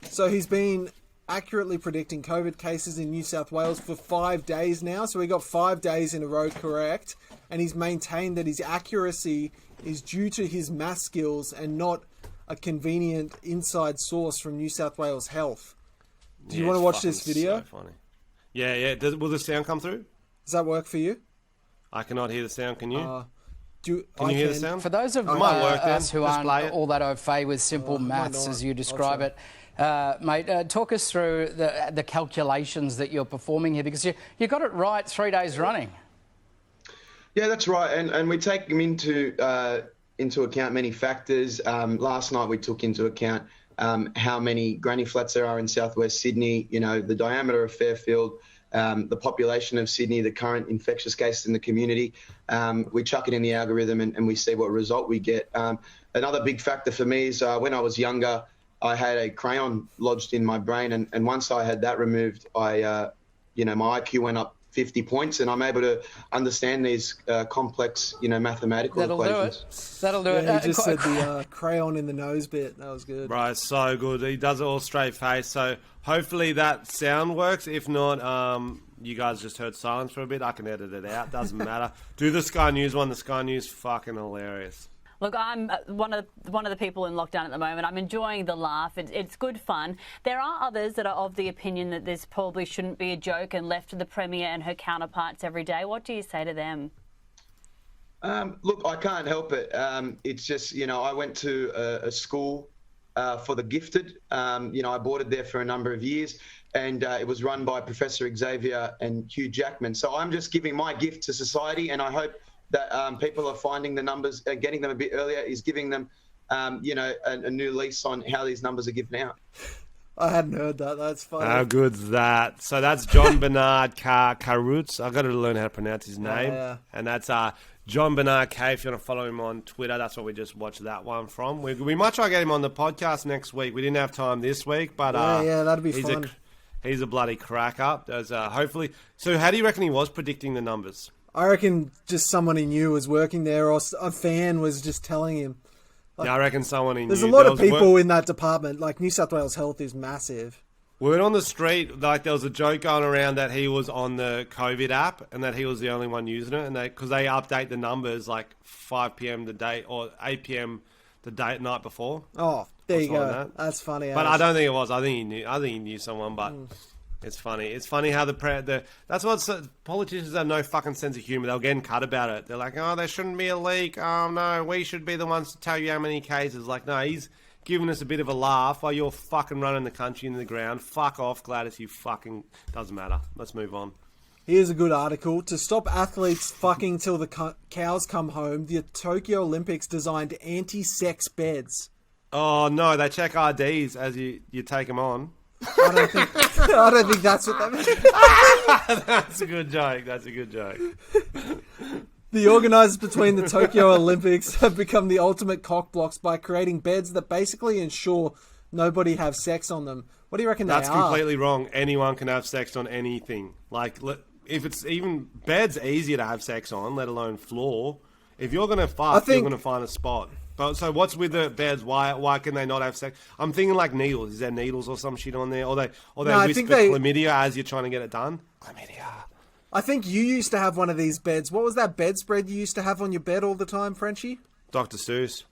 So he's been accurately predicting COVID cases in New South Wales for 5 days now. So he got 5 days in a row correct. And he's maintained that his accuracy is due to his math skills and not a convenient inside source from New South Wales Health. Do you want to watch this video? So funny. Yeah. Will the sound come through? Does that work for you? I cannot hear the sound. Can you? Can you hear the sound? For those of us who aren't all that au fait with simple maths, as you describe it, mate, talk us through the calculations that you're performing here, because you got it right 3 days running. Yeah, that's right, and we take them into account many factors. Last night we took into account how many granny flats there are in southwest Sydney, the diameter of Fairfield, the population of Sydney, the current infectious cases in the community. We chuck it in the algorithm and we see what result we get. Another big factor for me is when I was younger, I had a crayon lodged in my brain, and once I had that removed, my IQ went up 50 points, and I'm able to understand these complex, mathematical equations. That'll do it. He just said the crayon in the nose bit. That was good. Right, so good. He does it all straight face. So hopefully that sound works. If not, you guys just heard silence for a bit. I can edit it out. Doesn't matter. Do the Sky News one. The Sky News fucking hilarious. Look, I'm one of the people in lockdown at the moment. I'm enjoying the laugh. It's good fun. There are others that are of the opinion that this probably shouldn't be a joke and left to the Premier and her counterparts every day. What do you say to them? Look, I can't help it. It's just, I went to a school for the gifted. I boarded there for a number of years, and it was run by Professor Xavier and Hugh Jackman. So I'm just giving my gift to society, and I hope that people are finding the numbers, getting them a bit earlier is giving them, a new lease on how these numbers are given out. I hadn't heard that. That's funny. How good's that? So that's John Bernard Carrelts. I've got to learn how to pronounce his name. Yeah. And that's John Bernard K. If you want to follow him on Twitter, that's what we just watched that one from. We might try to get him on the podcast next week. We didn't have time this week, but yeah, that'd be fun. He's a bloody crack up. There's hopefully. So how do you reckon he was predicting the numbers? I reckon just someone he knew was working there, or a fan was just telling him. Yeah, I reckon someone he knew. There's a lot of people in that department. Like, New South Wales Health is massive. Word on the street, like there was a joke going around that he was on the COVID app and that he was the only one using it, and because they update the numbers like 5 p.m. the day or 8 p.m. the night before. Oh, there you go. Like That's funny. But I don't think it was. I think he knew. I think he knew someone, but. It's funny. It's funny how that's what politicians have no fucking sense of humour. They'll get cut about it. They're like, oh, there shouldn't be a leak. Oh, no, we should be the ones to tell you how many cases. Like, no, he's giving us a bit of a laugh while you're fucking running the country into the ground. Fuck off, Gladys, you fucking... Doesn't matter. Let's move on. Here's a good article. To stop athletes fucking till the cows come home, the Tokyo Olympics designed anti-sex beds. Oh, no, they check IDs as you take them on. I don't think that's what that means. That's a good joke. That's a good joke. The organisers between the Tokyo Olympics have become the ultimate cock blocks by creating beds that basically ensure nobody have sex on them. What do you reckon That's they are? completely wrong. Anyone can have sex on anything. Like, if it's even... Bed's easier to have sex on, let alone floor. If you're going to fuck, you're going to find a spot. But so what's with the beds? Why can they not have sex? I'm thinking like needles. Is there needles or some shit on there? Or they whisper chlamydia as you're trying to get it done? Chlamydia. I think you used to have one of these beds. What was that bedspread you used to have on your bed all the time, Frenchy? Dr. Seuss.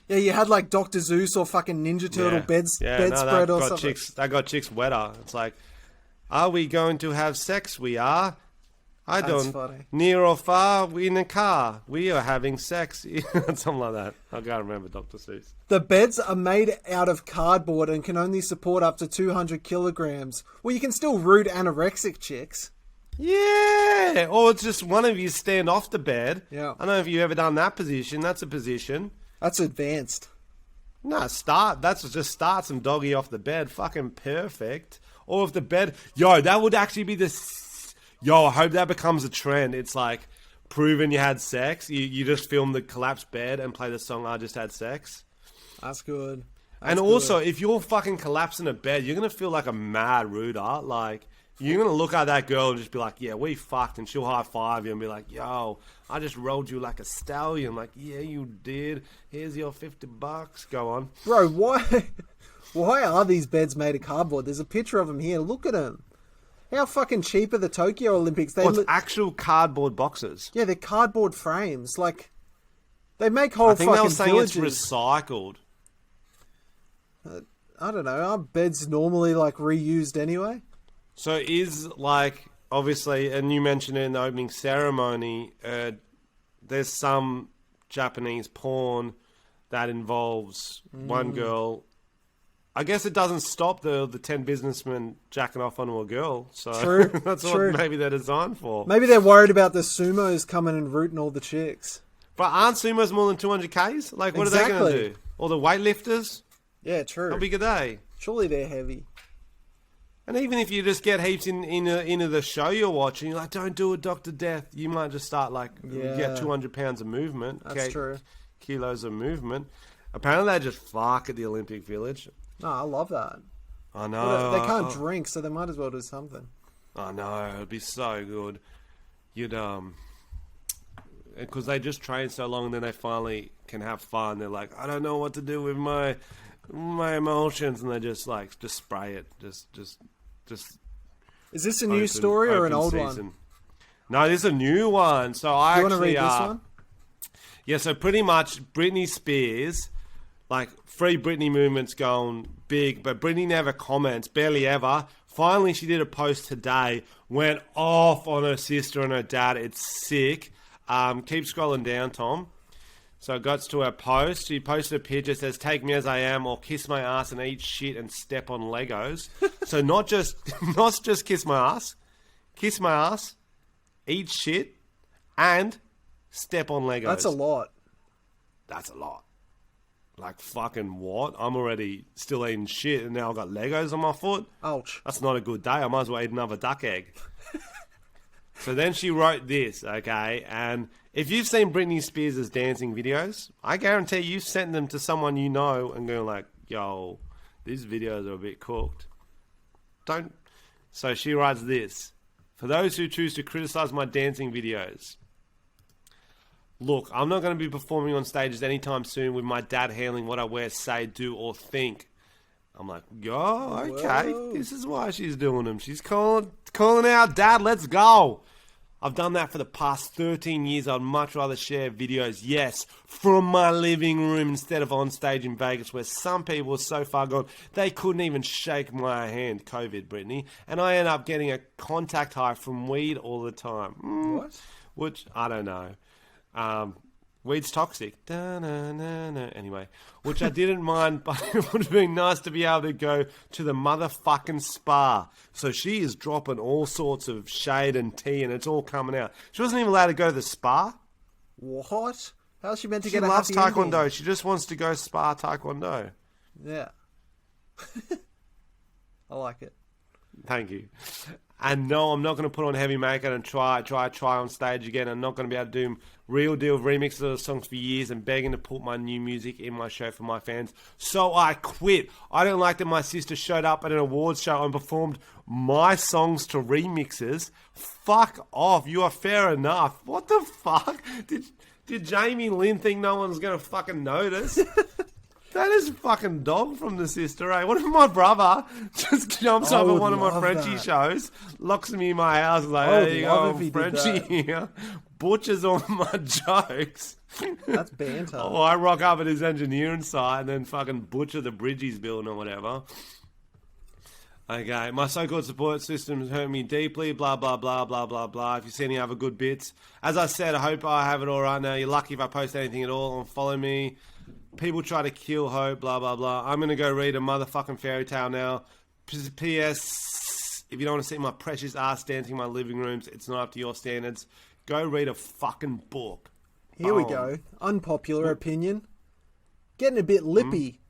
Yeah, you had like Dr. Zeus or fucking Ninja Turtle bedspread or something. That got chicks wetter. It's like, are we going to have sex? We are. I That's don't. funny. Near or far, we in a car. We are having sex. Something like that. I can't remember Dr. Seuss. The beds are made out of cardboard and can only support up to 200 kilograms. Well, you can still root anorexic chicks. Yeah. Or it's just one of you stand off the bed. Yeah. I don't know if you've ever done that position. That's a position. That's advanced. No, that's just start some doggy off the bed. Fucking perfect. Or if the bed... Yo, that would actually be the... Yo, I hope that becomes a trend. It's like, proving you had sex. You just film the collapsed bed and play the song I Just Had Sex. That's good. And also, if you're fucking collapsing a bed, you're going to feel like a mad rooter. Like, you're going to look at that girl and just be like, yeah, we fucked. And she'll high five you and be like, yo, I just rolled you like a stallion. Like, yeah, you did. Here's your $50. Go on. Bro, why are these beds made of cardboard? There's a picture of them here. Look at them. How fucking cheap are the Tokyo Olympics? It's actual cardboard boxes. Yeah, they're cardboard frames. Like, they make whole fucking villages. I think they were saying it's recycled. I don't know. Aren't beds normally, like, reused anyway? So is, like, obviously, and you mentioned it in the opening ceremony, there's some Japanese porn that involves one girl. I guess it doesn't stop the 10 businessmen jacking off onto a girl. So True. That's what maybe they're designed for. Maybe they're worried about the sumos coming and rooting all the chicks. But aren't sumos more than 200 Ks? Like, what are they going to do? Or the weightlifters? Yeah, true. How big are they? Surely they're heavy. And even if you just get heaps into the show you're watching, you're like, don't do it, Dr. Death. You might just start, like, get 200 pounds of movement. That's true. Kilos of movement. Apparently they just fuck at the Olympic Village. No, I love that. I know. They can't drink, so they might as well do something. I know. It'd be so good. You'd, because they just train so long and then they finally can have fun. They're like, I don't know what to do with my emotions. And they just, like, just spray it. Just. Is this a new story or an old one? No, this is a new one. So you want to read this one? Yeah, so pretty much Britney Spears, like, Free Britney movement's going big, but Britney never comments, barely ever. Finally, she did a post today, went off on her sister and her dad. It's sick. Keep scrolling down, Tom. So it got to her post. She posted a picture that says, take me as I am or kiss my ass and eat shit and step on Legos. So not just kiss my ass, eat shit, and step on Legos. That's a lot. That's a lot. Like, fucking what? I'm already still eating shit and now I've got Legos on my foot? Ouch. That's not a good day. I might as well eat another duck egg. So then she wrote this, okay? And if you've seen Britney Spears' dancing videos, I guarantee you've sent them to someone you know and going like, yo, these videos are a bit cooked. Don't. So she writes this. For those who choose to criticize my dancing videos, look, I'm not going to be performing on stages anytime soon with my dad handling what I wear, say, do, or think. I'm like, yo, okay, whoa. This is why she's doing them. She's calling out, Dad, let's go. I've done that for the past 13 years. I'd much rather share videos, yes, from my living room instead of on stage in Vegas where some people are so far gone they couldn't even shake my hand. COVID, Britney. And I end up getting a contact high from weed all the time. What? Which, I don't know. Weed's toxic. Anyway, which I didn't mind, but it would have been nice to be able to go to the motherfucking spa. So she is dropping all sorts of shade and tea, and it's all coming out. She wasn't even allowed to go to the spa. What? How's she meant to she get a loves happy taekwondo. ending? She just wants to go spa taekwondo. Yeah. I like it. Thank you. And no, I'm not going to put on heavy makeup and try on stage again. I'm not going to be able to do real deal remixes of the songs for years and begging to put my new music in my show for my fans. So I quit. I don't like that my sister showed up at an awards show and performed my songs to remixes. Fuck off. You are fair enough. What the fuck? Did Jamie Lynn think no one's going to fucking notice? That is fucking dog from the sister, eh? What if my brother just jumps up at one of my Frenchy shows, locks me in my house, like, hey, you go, Frenchy here, butchers all my jokes. That's banter. Oh, I rock up at his engineering site and then fucking butcher the bridge he's building or whatever. Okay, my so-called support system has hurt me deeply, blah, blah, blah, blah, blah, blah. If you see any other good bits. As I said, I hope I have it all right now. You're lucky if I post anything at all and follow me. People try to kill hope, blah, blah, blah. I'm going to go read a motherfucking fairy tale now. P.S. If you don't want to see my precious ass dancing in my living rooms, it's not up to your standards. Go read a fucking book. Here we go. Unpopular opinion. Getting a bit lippy.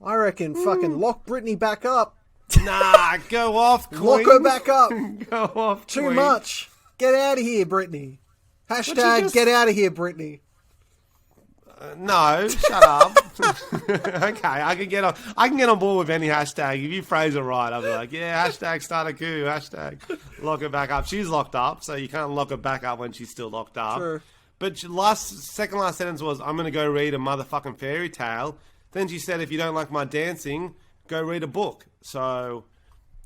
I reckon fucking lock Britney back up. Nah, go off, queen. Lock her back up. Go off, Too queen. much. Get out of here, Britney. Hashtag get out of here, Britney. No, shut up. Okay, I can get on board with any hashtag. If you phrase it right, I'll be like, yeah, hashtag start a coup, hashtag lock her back up. She's locked up, so you can't lock her back up when she's still locked up. True. But second last sentence was, I'm going to go read a motherfucking fairy tale. Then she said, if you don't like my dancing, go read a book. So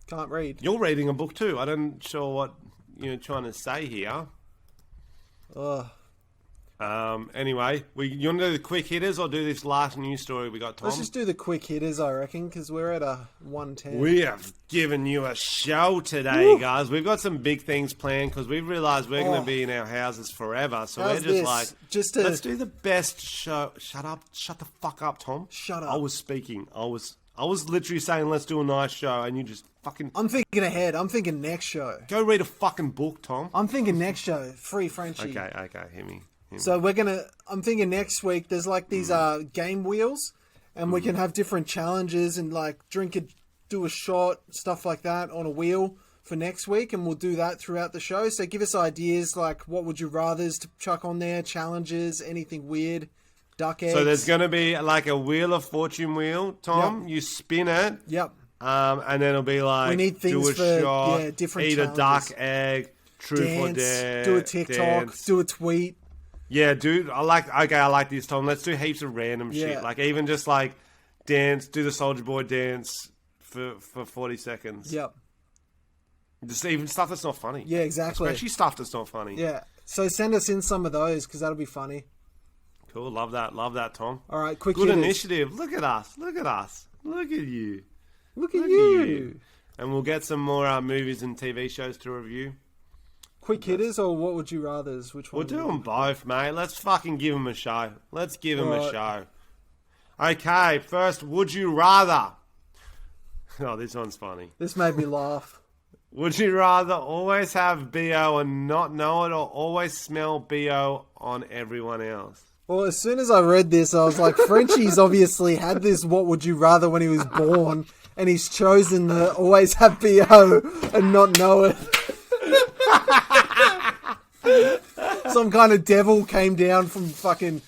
Can't read. you're reading a book too. I don't sure what you're trying to say here. Ugh. Anyway, you want to do the quick hitters or do this last news story we got, Tom? Let's just do the quick hitters, I reckon, because we're at a 110. We have given you a show today, guys. We've got some big things planned because we've realised we're going to be in our houses forever. So How's we're just this? like, let's do the best show. Shut up. Shut the fuck up, Tom. Shut up. I was speaking. I was literally saying, let's do a nice show, and you just fucking... I'm thinking ahead. I'm thinking next show. Go read a fucking book, Tom. I'm thinking next show. Free Frenchy. Okay, hit me. So I'm thinking next week there's like these game wheels, and we can have different challenges and like do a shot, stuff like that on a wheel for next week, and we'll do that throughout the show. So give us ideas like what would you rathers to chuck on there, challenges, anything weird, duck eggs. So there's going to be like a Wheel of Fortune wheel, Tom. Yep. You spin it. Yep. And then it'll be like, We need things do a for, shot, different eat challenges. a duck egg, truth or Dance, dare, do a TikTok, dance. do a tweet. Yeah, dude, I like this, Tom. Let's do heaps of random shit. Yeah. Like even just like dance, do the Soldier Boy dance for 40 seconds. Yep. Just even stuff that's not funny. Yeah, exactly. Especially stuff that's not funny. Yeah. So send us in some of those because that'll be funny. Cool, love that, Tom. All right, quick Good hitters. initiative. Look at us. Look at you. Look at you. And we'll get some more movies and TV shows to review. Quick hitters or what would you rathers? Which one? We'll do them both, mate. Let's fucking give them a show. Let's give them a show. Okay, first, would you rather? Oh, this one's funny. This made me laugh. Would you rather always have BO and not know it, or always smell BO on everyone else? Well, as soon as I read this, I was like, Frenchie's obviously had this what would you rather when he was born, and he's chosen to always have BO and not know it. Some kind of devil came down from fucking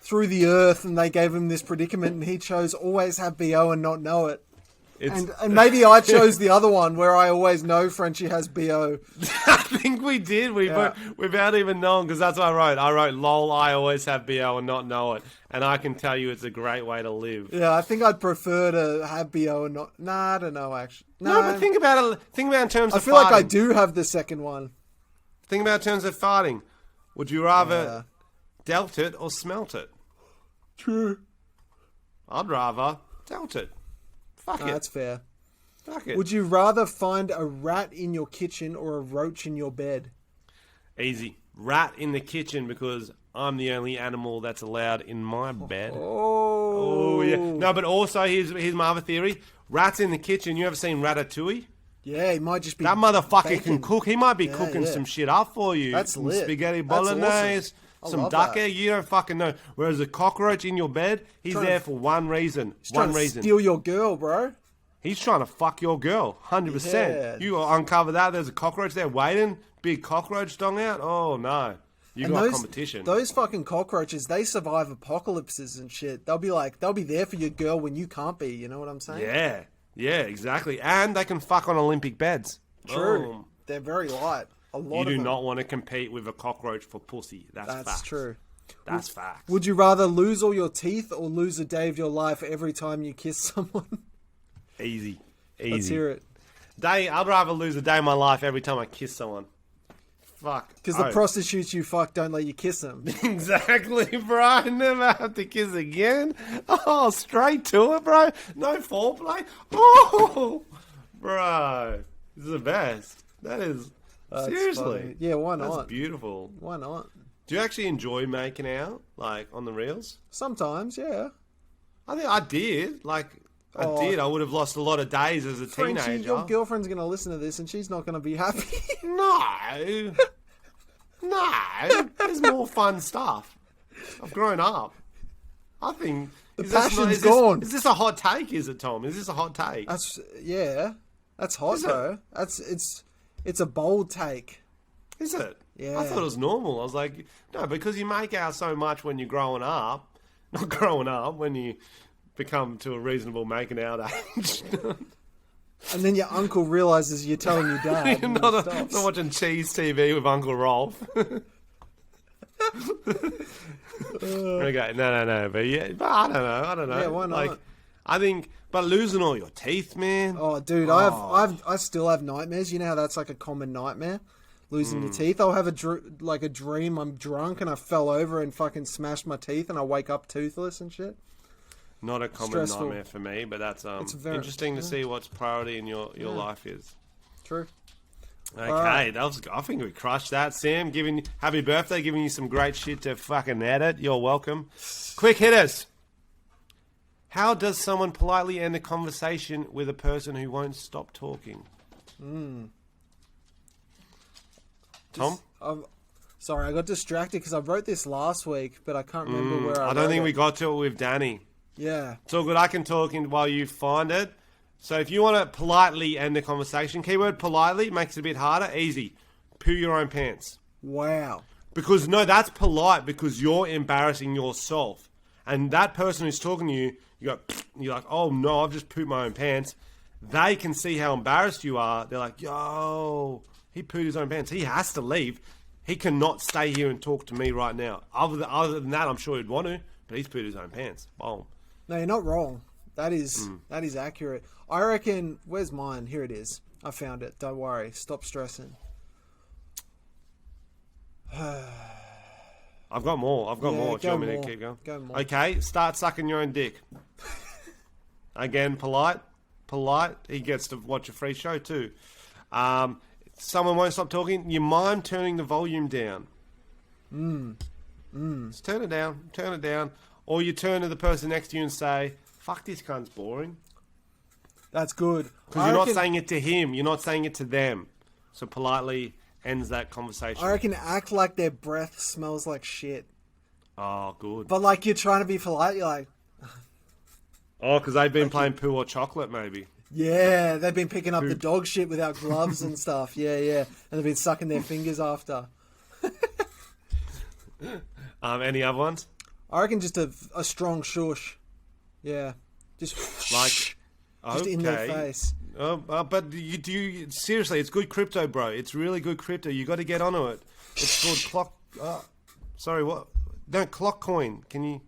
through the earth and they gave him this predicament and he chose always have BO and not know it. And maybe I chose the other one where I always know Frenchy has BO. I think we did. Without even knowing, because that's what I wrote. I wrote, lol, I always have BO and not know it. And I can tell you it's a great way to live. Yeah, I think I'd prefer to have BO and not... Nah, I don't know, actually. No, but think about it. Think about it in terms of farting. I feel like I do have the second one. Think about it in terms of farting. Would you rather dealt it or smelt it? True. I'd rather dealt it. Fuck it. That's fair. Fuck it. Would you rather find a rat in your kitchen or a roach in your bed? Easy. Rat in the kitchen because I'm the only animal that's allowed in my bed. Oh, yeah. No, but also here's my other theory. Rats in the kitchen. You ever seen Ratatouille? Yeah, he might just be... That motherfucker bacon. can cook. He might be cooking some shit up for you. That's some lit. spaghetti That's bolognese, awesome. some duck egg. You don't fucking know. Whereas a cockroach in your bed, he's there for one reason. Trying to steal your girl, bro. He's trying to fuck your girl, 100%. Yeah. You uncover that. There's a cockroach there waiting. Big cockroach dong out. Oh no, you got competition. Those fucking cockroaches, they survive apocalypses and shit. They'll be there for your girl when you can't be. You know what I'm saying? Yeah, exactly. And they can fuck on Olympic beds. True. They're very light. A lot of them. You do not want to compete with a cockroach for pussy. That's facts. True. That's facts. Would you rather lose all your teeth or lose a day of your life every time you kiss someone? Easy. Let's hear it. I'd rather lose a day of my life every time I kiss someone. fuck. Because the prostitutes you fuck don't let you kiss them. Exactly, bro. Never have to kiss again. Oh, straight to it, bro. No foreplay. Oh, bro. This is the best. That is... seriously. Funny. Yeah, why not? That's beautiful. Why not? Do you actually enjoy making out, like, on the reels? Sometimes, yeah. I think I did. Like, I did. I would have lost a lot of days as a Frenchy, teenager. your girlfriend's going to listen to this and she's not going to be happy. No. No. There's more fun stuff. I've grown up. I think... The passion's gone. Is this a hot take, is it, Tom? Is this a hot take? Yeah. That's hot, bro. It's a bold take. Is it? Yeah. I thought it was normal. I was like, no, because you make out so much when you're growing up. Not growing up, when you become to a reasonable making out age. And then your uncle realizes you're telling your dad. You're not watching Cheese TV with Uncle Rolf. Okay, no. But yeah, but I don't know. Yeah, why not? Like, I think, but losing all your teeth, man. Oh, dude, I still have nightmares. You know how that's like a common nightmare? Losing your teeth. I'll have a dream I'm drunk and I fell over and fucking smashed my teeth and I wake up toothless and shit. Not a common nightmare for me, but that's interesting to see what's priority in your life is. True. Okay, that was. I think we crushed that, Sam. Happy birthday, giving you some great shit to fucking edit. You're welcome. Quick hitters. How does someone politely end a conversation with a person who won't stop talking? Tom? Sorry, I got distracted because I wrote this last week, but I can't remember where I don't think wrote we it. got to it with Danny. Yeah. It's all good. I can talk while you find it. So if you want to politely end the conversation, keyword politely makes it a bit harder. Easy. Poo your own pants. Wow. Because, no, that's polite because you're embarrassing yourself. And that person who's talking to you, you're like, oh, no, I've just pooped my own pants. They can see how embarrassed you are. They're like, yo, he pooed his own pants. He has to leave. He cannot stay here and talk to me right now. Other than that, I'm sure he'd want to, but he's pooed his own pants. Boom. No, you're not wrong. That is accurate. I reckon, where's mine? Here it is. I found it. Don't worry. Stop stressing. I've got more. Do you want me to keep going? Go more. Okay, start sucking your own dick. Again, polite. He gets to watch a free show too. Someone won't stop talking. You mime turning the volume down. Just turn it down. Or you turn to the person next to you and say, fuck, this cunt's boring. That's good. Because you're not saying it to him. You're not saying it to them. So politely ends that conversation. I reckon act like their breath smells like shit. Oh, good. But like you're trying to be polite, you're like... Oh, because they've been playing poo or chocolate, maybe. Yeah, they've been picking up the dog shit without gloves and stuff. Yeah. And they've been sucking their fingers after. Any other ones? I reckon just a strong shush. Yeah. Just like, okay. In their face. But you seriously, it's good crypto, bro. It's really good crypto. You got to get onto it. It's called clock... sorry, what? No, clock coin. Can you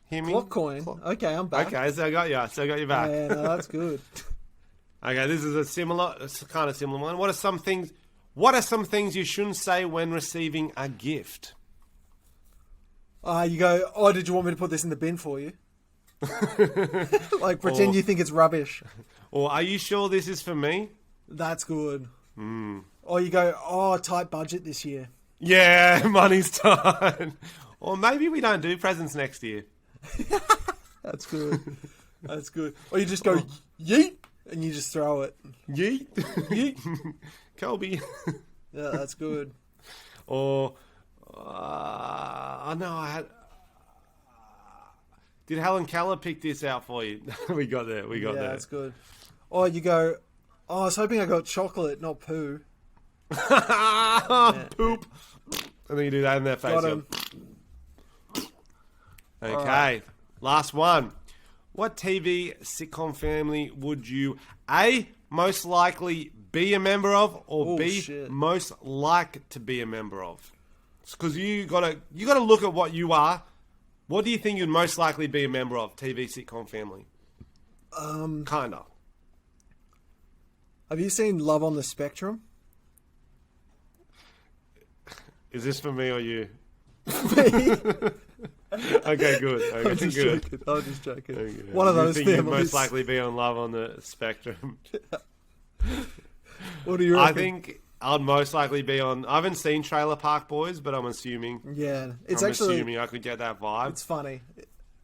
hear me? Clock coin? Okay, I'm back. Okay, so I got you back. Yeah, no, that's good. Okay, this is a kind of similar one. What are some things you shouldn't say when receiving a gift? You go, oh, did you want me to put this in the bin for you? Like, pretend you think it's rubbish. Or, are you sure this is for me? That's good. Or you go, oh, tight budget this year. Yeah, money's tight. Or maybe we don't do presents next year. That's good. That's good. Or you just go, yeet, and you just throw it. Yeet. Yeet. Colby. Yeah, that's good. Or, I had... Did Helen Keller pick this out for you? we got there. Yeah, that's good. Or you go, oh, I was hoping I got chocolate, not poo. Poop. And then you do that in their face. Got him. Okay, right. Last one. What TV sitcom family would you A, most likely be a member of, or B, most like to be a member of? Because you gotta look at what you are. What do you think you'd most likely be a member of, TV sitcom family? Kinda. Have you seen Love on the Spectrum? Is this for me or you? Me? Okay, good. Okay, I'm just good. joking. I'm just joking. Okay. One of You those think you'd families. most likely be on Love on the Spectrum. What do you reckon? I think I'd most likely be on. I haven't seen Trailer Park Boys, but I'm assuming. Yeah, it's I'm actually assuming I could get that vibe. it's funny.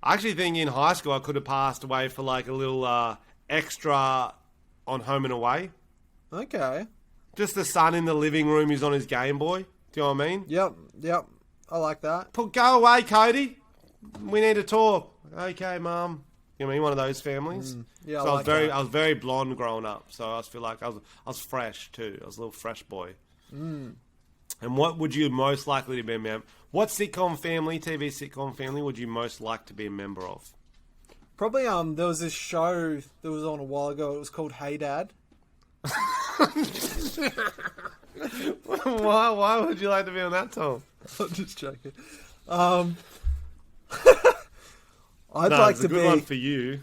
I actually think in high school I could have passed away for like a little extra on Home and Away. Okay. Just the son in the living room who's on his Game Boy. Do you know what I mean? Yep. I like that. Go away, Cody. We need to talk. Okay, Mum. You know what I mean? One of those families. Yeah, So I I like was very, that. I was very blonde growing up. So I feel like I was fresh too. I was a little fresh boy. And what would you most likely to be a member? What sitcom family, TV sitcom family, would you most like to be a member of? Probably there was this show that was on a while ago. It was called Hey Dad. Why would you like to be on that, Tom? I'm just joking. I'd No, like it's to a good be. one for you.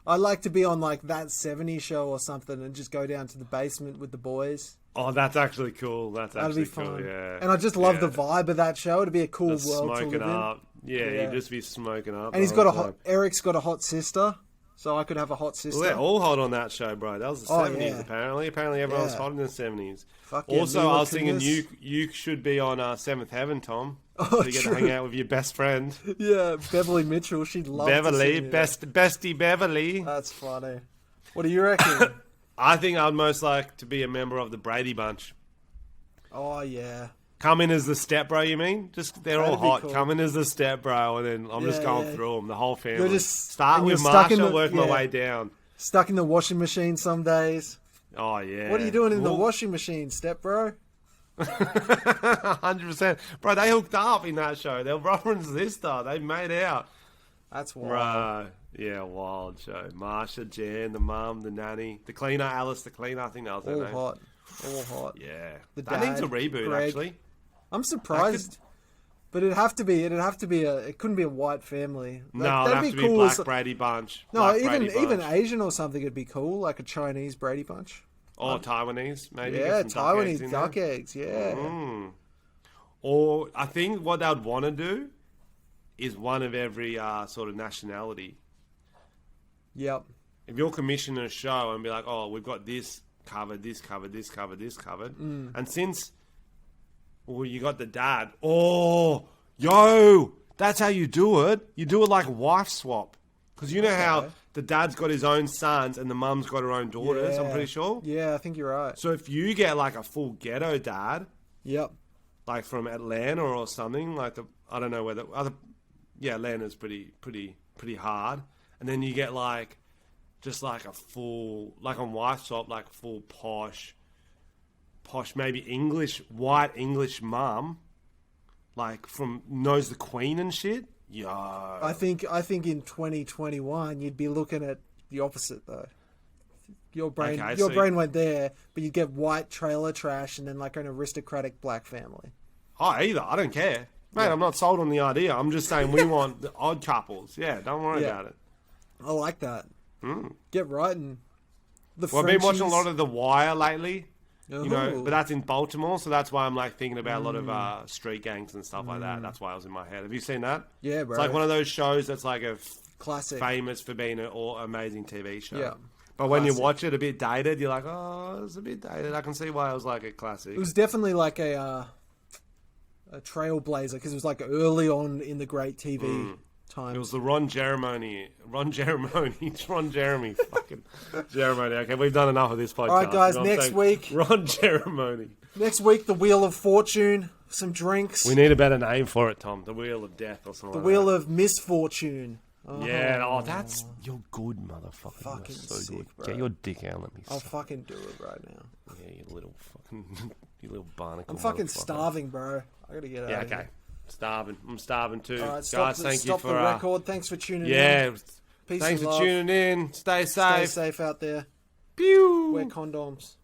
I'd like to be on like That 70s Show or something and just go down to the basement with the boys. Oh, that's actually cool. That's That'd actually be fun. cool. Yeah. And I just love Yeah. the vibe of that show. It'd be a cool Just world to smoking live in. up. Yeah, Yeah. you'd just be smoking up. And he's the got whole time. Eric's got a hot sister, so I could have a hot sister. Well, they're all hot on that show, bro. That was the Oh, 70s, yeah. apparently. Apparently everyone was Yeah. hot in the 70s. Fuck yeah, Also, Mila I was thinking Kunis. you should be on Seventh Heaven, Tom. Oh, So you get to true. hang out with your best friend. Yeah, Beverly Mitchell. She'd love to Beverly, see me. bestie Beverly. That's funny. What do you reckon? I think I'd most like to be a member of the Brady Bunch. Oh, yeah. Come in as the stepbro, you mean? Just they're all That'd be hot. cool. Come in as the stepbro, and then I'm just Yeah, going yeah. through them, the whole family. just- Start and with you're stuck in Marsha, the- work my yeah. way down. Stuck in the washing machine some days. Oh yeah. What are you doing in the Well, washing machine, step bro? 100%, bro. They hooked up in that show. They're brother and sister. They made out. That's wild. Bro, yeah, wild show. Marsha, Jan, the mum, the nanny, the cleaner, Alice, the cleaner. I think that was her All name. hot. All hot. Yeah, The that needs a dad, reboot. Greg. Actually, I'm surprised. But it'd have to be it couldn't be a white family. no, it'd have to be cool Black as- Brady Bunch. No, Black even Brady even Bunch. Asian or something would be cool, like a Chinese Brady Bunch. Or Taiwanese, maybe. Yeah, get some duck eggs Taiwanese in duck there. eggs, yeah. Or I think what they'd want to do is one of every sort of nationality. Yep. If you're commissioning a show and be like, oh, we've got this covered, this covered, this covered, this covered. And since, well, you got the dad. Oh, yo, that's how you do it. You do it like wife swap. Because you know how the dad's got his own sons and the mum's got her own daughters, I'm Yeah. pretty sure. Yeah, I think you're right. So if you get like a full ghetto dad, Yep. like from Atlanta or something, like I don't know whether Atlanta's pretty hard, and then you get like just like a full, like on wife swap, like full posh maybe white English mum, like from knows the Queen and shit. Yo, I think in 2021 you'd be looking at the opposite though. Your brain Okay, your so- brain went there, but you'd get white trailer trash and then like an aristocratic black family. either I don't care, mate. I'm not sold on the idea. I'm just saying we want the odd couples. Yeah, don't worry Yeah. about it. I like that. Get right and the Well, I've been watching a Frenchies. lot of The Wire lately. You know, Ooh. but that's in Baltimore, so that's why I'm like thinking about a lot of street gangs and stuff like that. That's why it was in my head. Have you seen that? Yeah, bro. It's like one of those shows that's like Classic. famous for being an amazing TV show. Yeah. But when you Classic. watch it a bit dated, you're like, oh, it's a bit dated. I can see why it was like a classic. It was definitely like a trailblazer because it was like early on in the great TV time. It was the Ron Jeremy, fucking Jeremy. Okay, we've done enough of this podcast. All right, guys, You know what I'm next saying? week- Ron Jeremy. Next week, the Wheel of Fortune, some drinks, We need a better name for it, Tom. The Wheel of Death or something. the like Wheel that. of Misfortune. Oh, Yeah, that's you're good, motherfucker. Fucking you're so sick, good. bro. Get your dick out, let me. I'll suck. fucking do it right now. Yeah, you little fucking, you little barnacle. I'm fucking motherfucker. starving, bro. I gotta get out. Yeah, of okay. Here. Starving. I'm starving too. All right, Guys, stop, thank stop you for the record. Thanks for tuning in. yeah. Peace Thanks and for love. tuning in. Stay Stay safe. safe out there. Pew. Wear condoms.